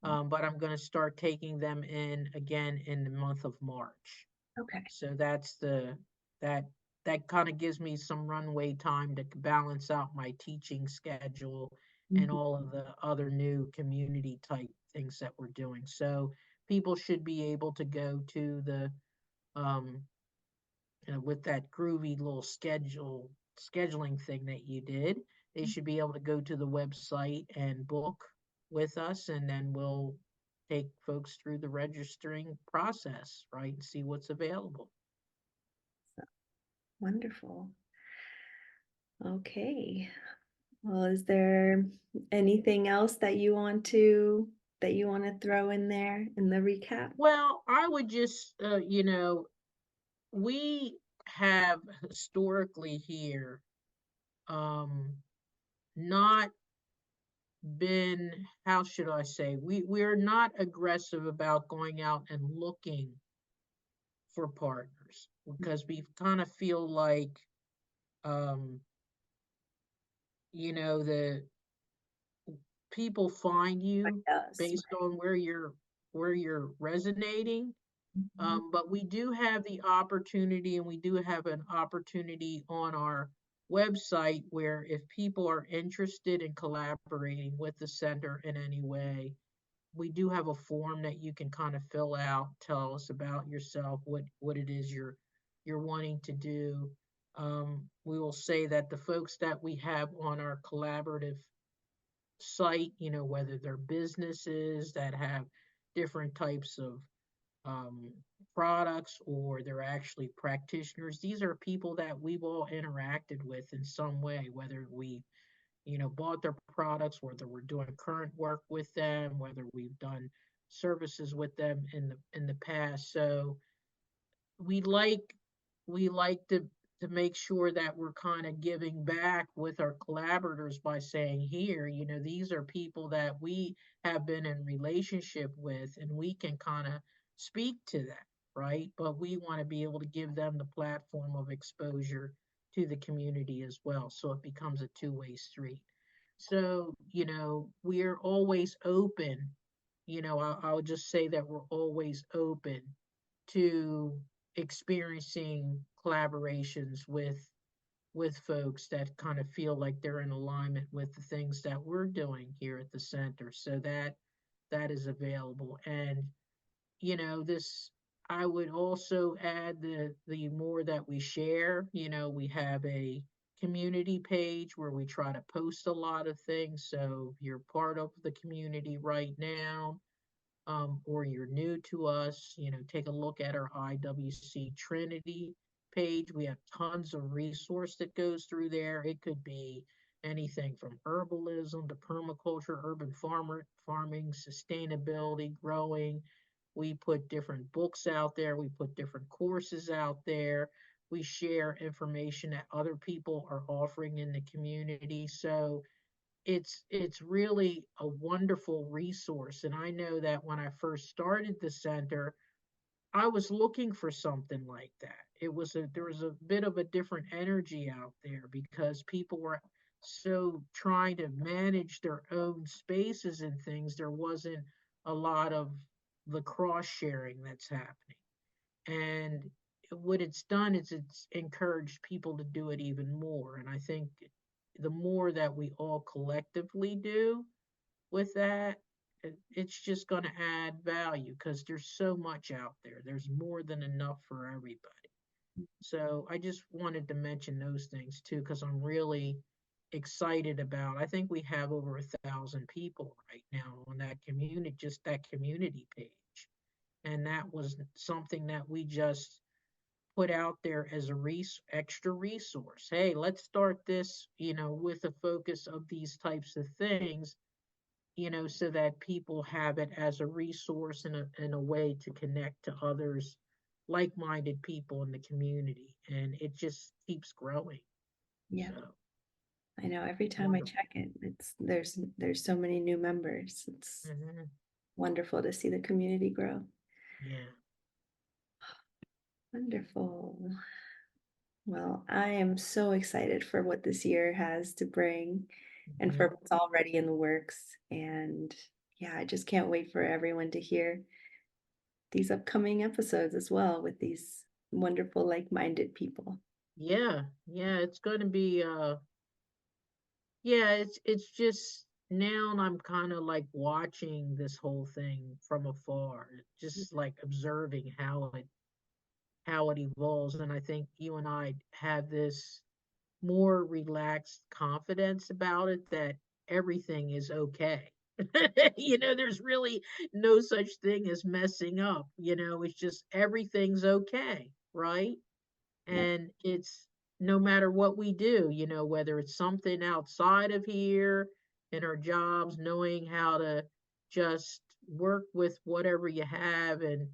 C: but I'm going to start taking them in again in the month of March.
B: Okay.
C: So that that kind of gives me some runway time to balance out my teaching schedule and
B: Mhm.
C: all of the other new community type things that we're doing. So people should be able to go to the um with that groovy little scheduling thing that you did. They should be able to go to the website and book. with us, and then we'll take folks through the registering process, right, and see what's available.
B: Wonderful. Okay. Well, is there anything else that you want to throw in there in the recap?
C: Well, I would just, we have historically here um, not been, how should I say, we're not aggressive about going out and looking for partners because we kind of feel like, um, the people find
B: What
C: you
B: does?
C: based on where you're resonating.
B: Mhm.
C: But we do have the opportunity, and we do have an opportunity on our website where if people are interested in collaborating with the center in any way, we do have a form that you can kind of fill out, tell us about yourself, what it is you're wanting to do. We will say that the folks that we have on our collaborative site, whether they're businesses that have different types of um, products or they're actually practitioners. These are people that we've all interacted with in some way, whether we, bought their products, whether we're doing current work with them, whether we've done services with them in the past. So we like we like to make sure that we're kind of giving back with our collaborators by saying here, these are people that we have been in relationship with, and we can kind of speak to them, right? But we want to be able to give them the platform of exposure to the community as well, so it becomes a two-way street. So, we're always open. I'll just say that we're always open to experiencing collaborations with folks that kind of feel like they're in alignment with the things that we're doing here at the center. So that is available. And this, I would also add the more that we share, we have a community page where we try to post a lot of things. So if you're part of the community right now, or you're new to us, take a look at our IWC Trinity page. We have tons of resource that goes through there. It could be anything from herbalism to permaculture, urban farming, sustainability, growing. We put different books out there. We put different courses out there. We share information that other people are offering in the community. So it's really a wonderful resource. And I know that when I first started the center, I was looking for something like that. There was a bit of a different energy out there because people were so trying to manage their own spaces and things. There wasn't a lot of the cross sharing that's happening. And what it's done is it's encouraged people to do it even more. And I think the more that we all collectively do with that, it's just going to add value because there's so much out there. There's more than enough for everybody. So I just wanted to mention those things too, because I'm really excited about. I think we have over 1,000 people right now on that community, just that community page. And that was something that we just put out there as a extra resource. Hey, let's start this, with a focus of these types of things, so that people have it as a resource and a way to connect to others, like-minded people in the community. And it just keeps growing.
B: Yeah,
C: So
B: I know every time I
C: wonderful.
B: check it, there's so many new members. It's
C: Hmm.
B: wonderful to see the community grow.
C: Yeah.
B: Wonderful. Well, I am so excited for what this year has to bring and for
C: Hmm.
B: what's already in the works. And yeah, I just can't wait for everyone to hear these upcoming episodes as well with these wonderful, like-minded people.
C: Yeah. Yeah. It's going to be, yeah, it's just now I'm kind of like watching this whole thing from afar, just like observing how it evolves. And I think you and I have this more relaxed confidence about it that everything is okay. There's really no such thing as messing up. It's just everything's okay, right?
B: Yeah.
C: And it's no matter what we do, whether it's something outside of here in our jobs, knowing how to just work with whatever you have and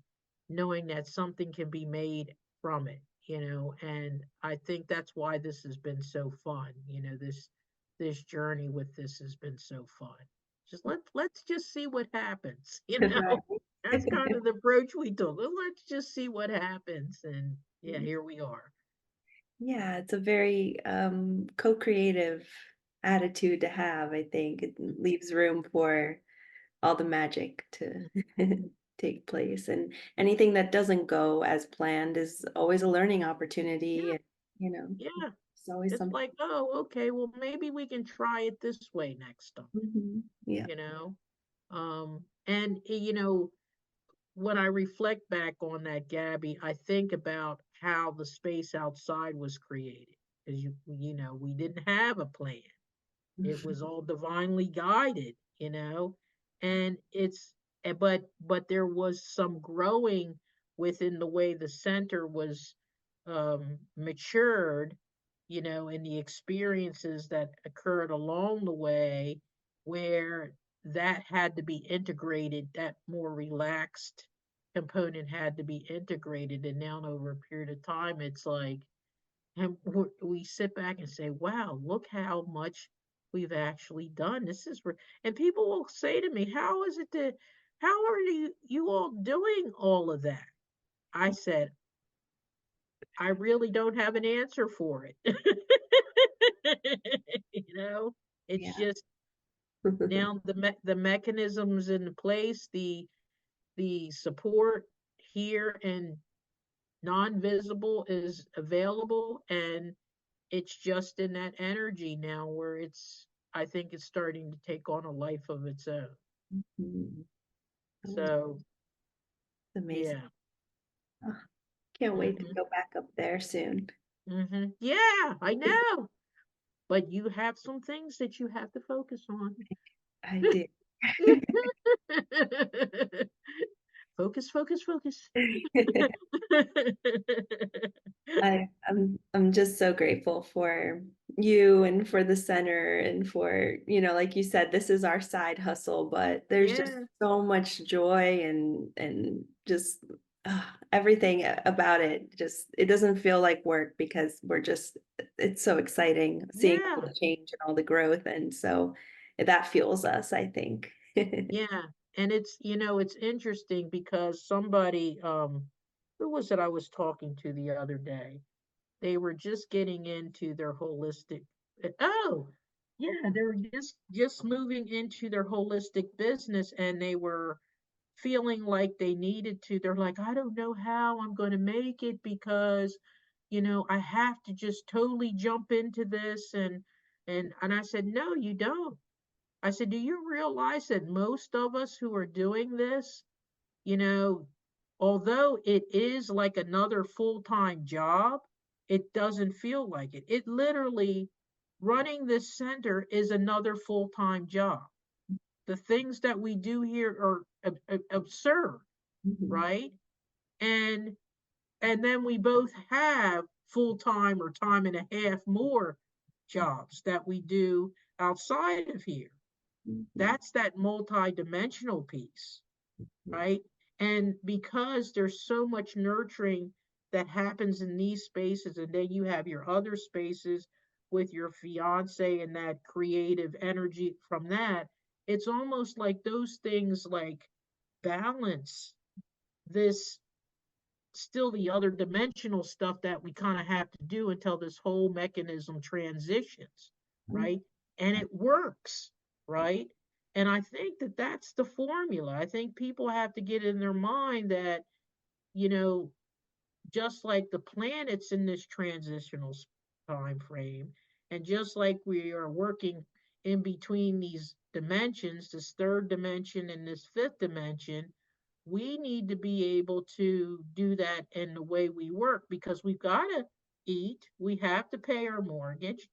C: knowing that something can be made from it. And I think that's why this has been so fun. This journey with this has been so fun. Just let's just see what happens.
B: Right.
C: That's kind of the approach we took. Well, let's just see what happens. And yeah, here we are.
B: Yeah, it's a very co-creative attitude to have, I think. It leaves room for all the magic to take place. And anything that doesn't go as planned is always a learning opportunity.
C: Yeah,
B: And, you know,
C: yeah.
B: it's always
C: It's
B: something.
C: like, oh, okay, well, maybe we can try it this way next time,
B: Yeah.
C: you know? And when I reflect back on that, Gabby, I think about how the space outside was created. Because we didn't have a plan. It was all divinely guided, and but there was some growing within the way the center was matured, in the experiences that occurred along the way, where that had to be integrated, that more relaxed component had to be integrated, and now over a period of time, it's like, and we sit back and say, wow, look how much we've actually done. And people will say to me, how are you all doing all of that? I said, I really don't have an answer for it. It's
B: Yeah.
C: just now the mechanisms in place, the support here and non-visible is available, and it's just in that energy now where I think it's starting to take on a life of its own.
B: Mhm. Oh, it's
C: So
B: amazing.
C: yeah.
B: Oh, can't wait to
C: hmm
B: go back up there soon.
C: Yeah, I know. But you have some things that you have to focus on.
B: I did.
C: Focus, focus, focus.
B: I'm just so grateful for you and for the center and for, like you said, this is our side hustle, but there's just
C: Yeah,
B: so much joy and just everything about it. Just it doesn't feel like work because it's so exciting seeing all
C: yeah,
B: the change and all the growth. And so that fuels us, I think.
C: yeah. And it's interesting because somebody, who was it I was talking to the other day? They were just getting into their holistic. Oh, yeah, they were just moving into their holistic business, and they were feeling like they needed to. They're like, I don't know how I'm going to make it because, I have to just totally jump into this, and I said, no, you don't. I said, do you realize that most of us who are doing this, you know, although it is like another full-time job, it doesn't feel like it. It literally, running this center is another full-time job. The things that we do here are absurd,
B: Mhm.
C: right? And and then we both have full-time or time and a half more jobs that we do outside of here.
B: Mhm.
C: That's that multi-dimensional piece, right? And because there's so much nurturing that happens in these spaces, and then you have your other spaces with your fiance and that creative energy from that, it's almost like those things like balance this, still the other dimensional stuff that we kind of have to do until this whole mechanism transitions, right? And it works, right? And I think that that's the formula. I think people have to get in their mind that, you know, just like the planets in this transitional time frame, and just like we are working in between these dimensions, this third dimension and this fifth dimension, we need to be able to do that in the way we work, because we've got to eat, we have to pay our mortgage.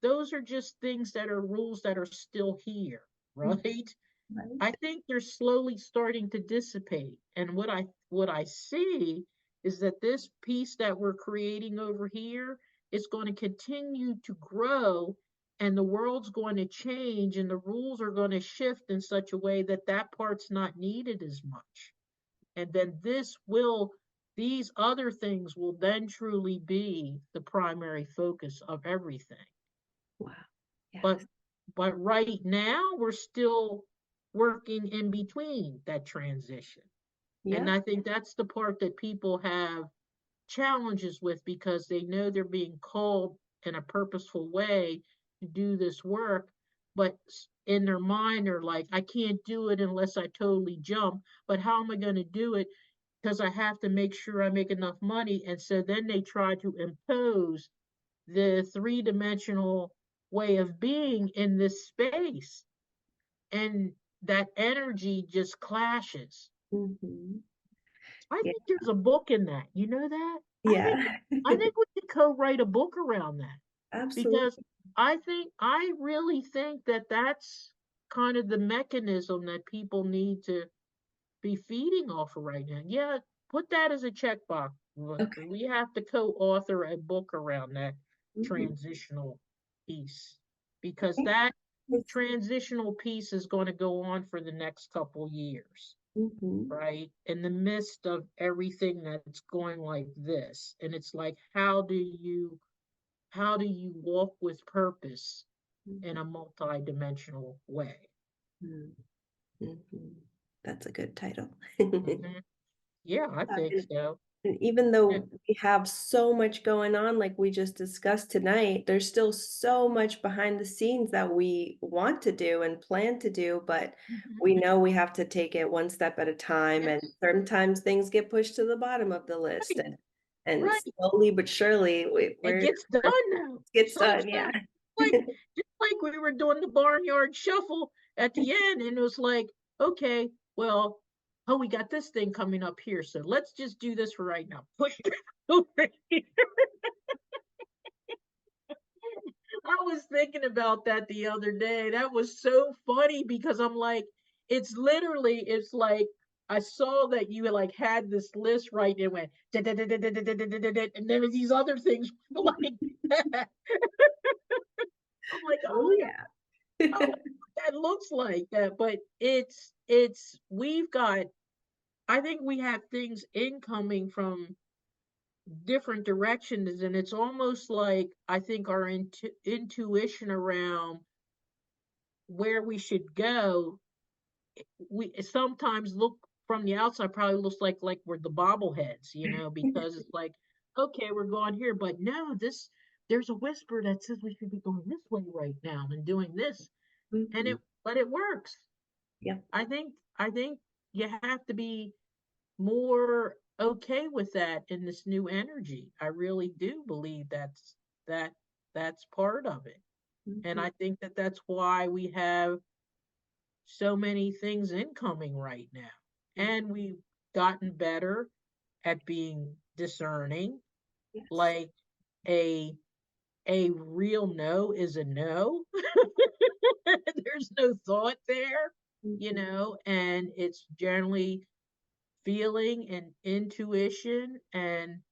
C: Those are just things that are rules that are still here, right?
B: Right.
C: I think they're slowly starting to dissipate. And what I see is that this piece that we're creating over here is going to continue to grow, and the world's going to change, and the rules are going to shift in such a way that that part's not needed as much. And then these other things will then truly be the primary focus of everything.
B: Wow.
C: But
B: Yes.
C: but right now we're still working in between that transition. And
B: Yeah.
C: I think that's the part that people have challenges with, because they know they're being called in a purposeful way to do this work, but in their mind they're like, I can't do it unless I totally jump. But how am I going to do it? Because I have to make sure I make enough money. And so then they try to impose the three-dimensional way of being in this space, and that energy just clashes.
B: Hmm.
C: I
B: Yeah.
C: think there's a book in that. You know that? I think
B: Yeah.
C: I think we could co-write a book around that, because
B: Absolutely.
C: I really think that that's kind of the mechanism that people need to be feeding off of right now. Yeah, put that as a checkbox.
B: Okay.
C: We have to co-author a book around that
B: Hmm.
C: transitional piece, because
B: Okay.
C: that transitional piece is going to go on for the next couple years,
B: Mm-hmm.
C: right? In the midst of everything that's going like this. And it's like, how do you walk with purpose in a multi-dimensional way?
B: Mm-hmm. That's a good title.
C: Hmm. Yeah, I think
B: And
C: so.
B: and even
C: Yeah.
B: though we have so much going on, like we just discussed tonight, there's still so much behind the scenes that we want to do and plan to do, but
C: Mhm.
B: we know we have to take it one step at a time. And
C: Yes.
B: sometimes things get pushed to the bottom of the list.
C: Right.
B: And
C: Right.
B: slowly but surely
C: It gets done now.
B: gets done. Yeah.
C: Sometimes, like, just like we were doing the barnyard shuffle at the end, and it was like, okay, well, oh, we got this thing coming up here, so let's just do this for right now. Push it over here. I was thinking about that the other day. That was so funny, because I'm like, it's like I saw that you like had this list right, and it went and there was these other things like that. I'm like,
B: Oh,
C: oh,
B: yeah.
C: oh, that looks like that, but it's we've got. I think we have things incoming from different directions, and it's almost like I think our intuition around where we should go, we sometimes look from the outside, probably looks like we're the bobbleheads, because it's like, okay, we're going here, but no, there's a whisper that says we should be going this way right now and doing this, and
B: Mhm.
C: it works.
B: Yep.
C: I think you have to be more okay with that in this new energy. I really do believe that that's part of it. And
B: Mhm.
C: I think that that's why we have so many things incoming right now.
B: Mhm.
C: And we've gotten better at being discerning.
B: Yes.
C: Like a a real no is a no. There's no thought there,
B: Mhm.
C: and it's generally feeling and intuition, and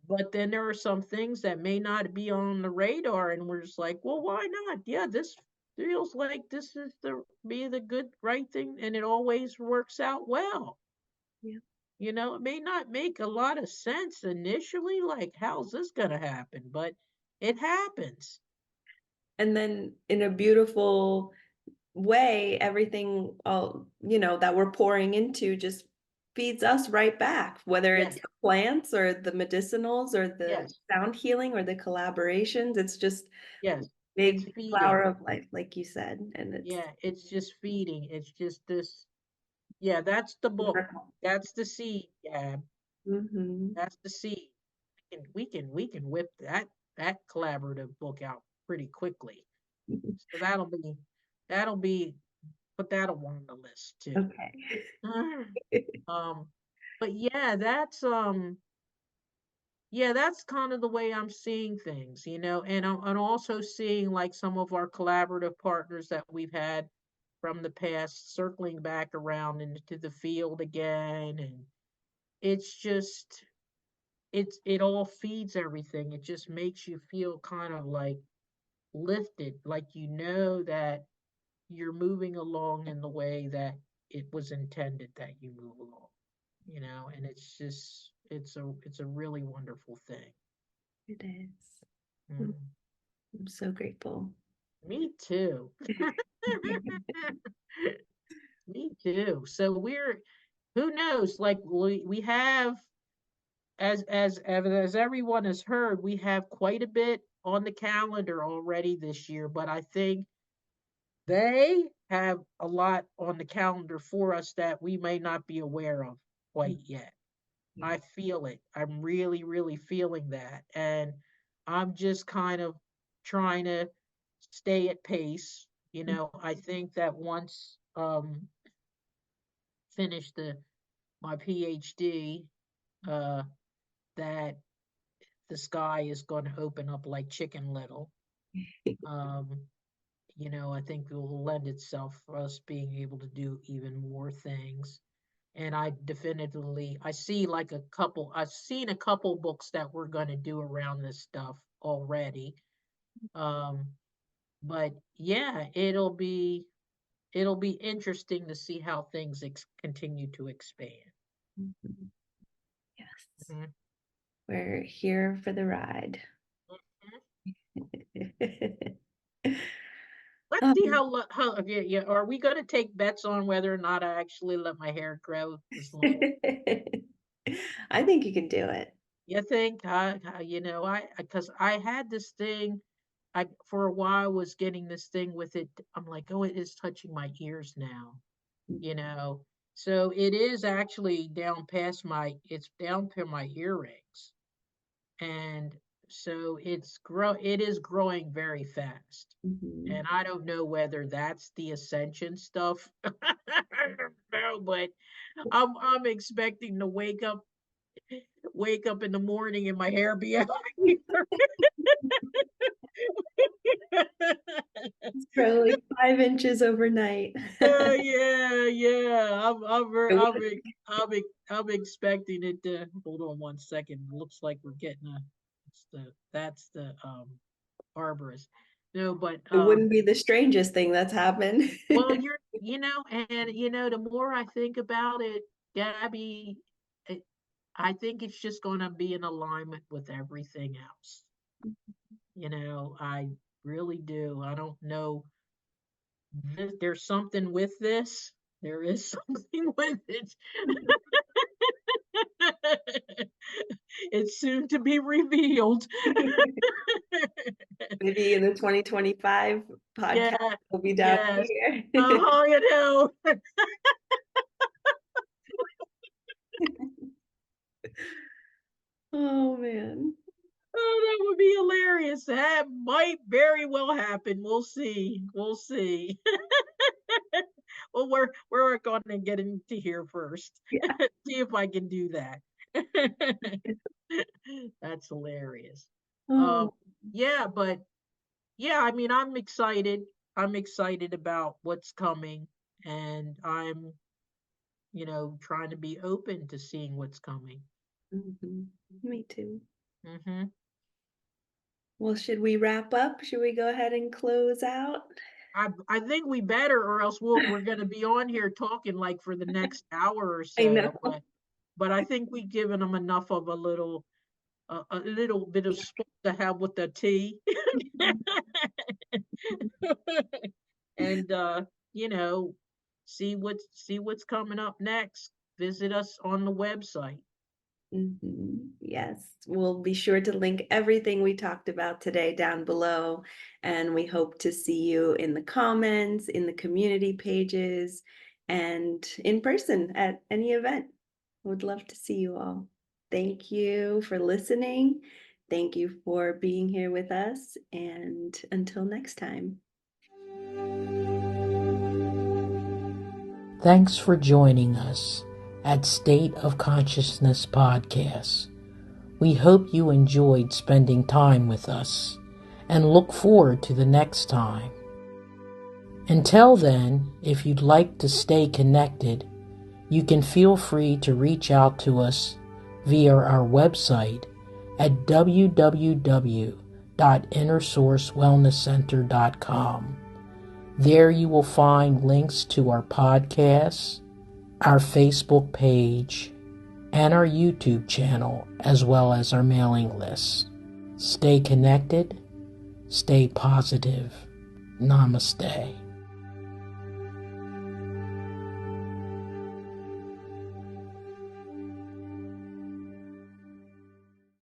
C: but then there are some things that may not be on the radar, and we're just like, well, why not? Yeah, this feels like this is the good right thing, and it always works out well.
B: Yeah.
C: It may not make a lot of sense initially, like how's this gonna happen, but it happens.
B: And then in a beautiful way, everything that we're pouring into just feeds us right back, whether it's
C: Yes,
B: the plants or the medicinals or the
C: yes,
B: sound healing or the collaborations. It's just
C: yes. It's
B: big flower
C: feeding.
B: of life, like you said. And it's
C: Yeah, it's just feeding. It's just this. Yeah, that's the book.
B: wonderful.
C: That's the seed. Yeah,
B: Hmm.
C: that's the seed. We can whip that collaborative book out pretty quickly. So that'll be put that on the list too.
B: Okay.
C: Um, but yeah, that's kind of the way I'm seeing things, and I'm also seeing like some of our collaborative partners that we've had from the past circling back around into the field again. And it's just, it all feeds everything. It just makes you feel kind of like lifted, like that you're moving along in the way that it was intended that you move along, and it's a really wonderful thing.
B: It is.
C: Mm.
B: I'm so grateful.
C: Me too. Me too. So who knows, like we have, as everyone has heard, we have quite a bit on the calendar already this year, but I think they have a lot on the calendar for us that we may not be aware of quite yet.
B: Yeah.
C: I feel it. I'm really, really feeling that. And I'm just kind of trying to stay at pace. I think that once finish my PhD, that the sky is going to open up like Chicken Little. Um, I think it will lend itself for us being able to do even more things. And I've seen a couple books that we're going to do around this stuff already. But yeah, it'll be interesting to see how things continue to expand.
B: Mhm. Yes.
C: Mhm.
B: We're here for the ride.
C: Let's see how yeah, are we going to take bets on whether or not I actually let my hair grow as long?
B: I think you can do it.
C: You think? Because I had this thing. I for a while was getting this thing with it. I'm like, oh, it is touching my ears now. You know, so it is actually it's down to my earrings, and so it is growing very fast.
B: Mhm.
C: And I don't know whether that's the ascension stuff. I don't know, but I'm expecting to wake up in the morning and my hair be out here.
B: It's grow like 5 inches overnight.
C: Yeah, yeah.
B: It
C: I'm expecting it to. Hold on one second. Looks like we're getting that's the arborist. No, but
B: wouldn't be the strangest thing that's happened.
C: well, the more I think about it, Gabby, it, I think it's just going to be in alignment with everything else. I really do. I don't know. There's something with this. There is something with it. It's soon to be revealed.
B: Maybe in the 2025 podcast,
C: Yeah,
B: we'll be down
C: yes.
B: here.
C: Oh,
B: Oh man.
C: Oh, that would be hilarious. That might very well happen. We'll see. We'll see. Well, we're going to get into here first.
B: Yeah.
C: See if I can do that. That's hilarious.
B: Oh.
C: Yeah, but yeah, I mean, I'm excited. I'm excited about what's coming, and I'm, trying to be open to seeing what's coming.
B: Mhm. Me too.
C: Hmm.
B: Well, should we wrap up? Should we go ahead and close out?
C: I think we better, or else we're going to be on here talking like for the next hour or
B: I know.
C: so. But I think we've given them enough of a little bit of sport to have with the tea. And you know, see what's coming up next. Visit us on the website.
B: Yes, we'll be sure to link everything we talked about today down below. And we hope to see you in the comments, in the community pages, and in person at any event. Would love to see you all. Thank you for listening. Thank you for being here with us. And until next time.
A: Thanks for joining us at State of Consciousness Podcast. We hope you enjoyed spending time with us and look forward to the next time. Until then, if you'd like to stay connected, you can feel free to reach out to us via our website at www.InnerSourceWellnessCenter.com. There you will find links to our podcasts, our Facebook page, and our YouTube channel, as well as our mailing lists. Stay connected, stay positive. Namaste.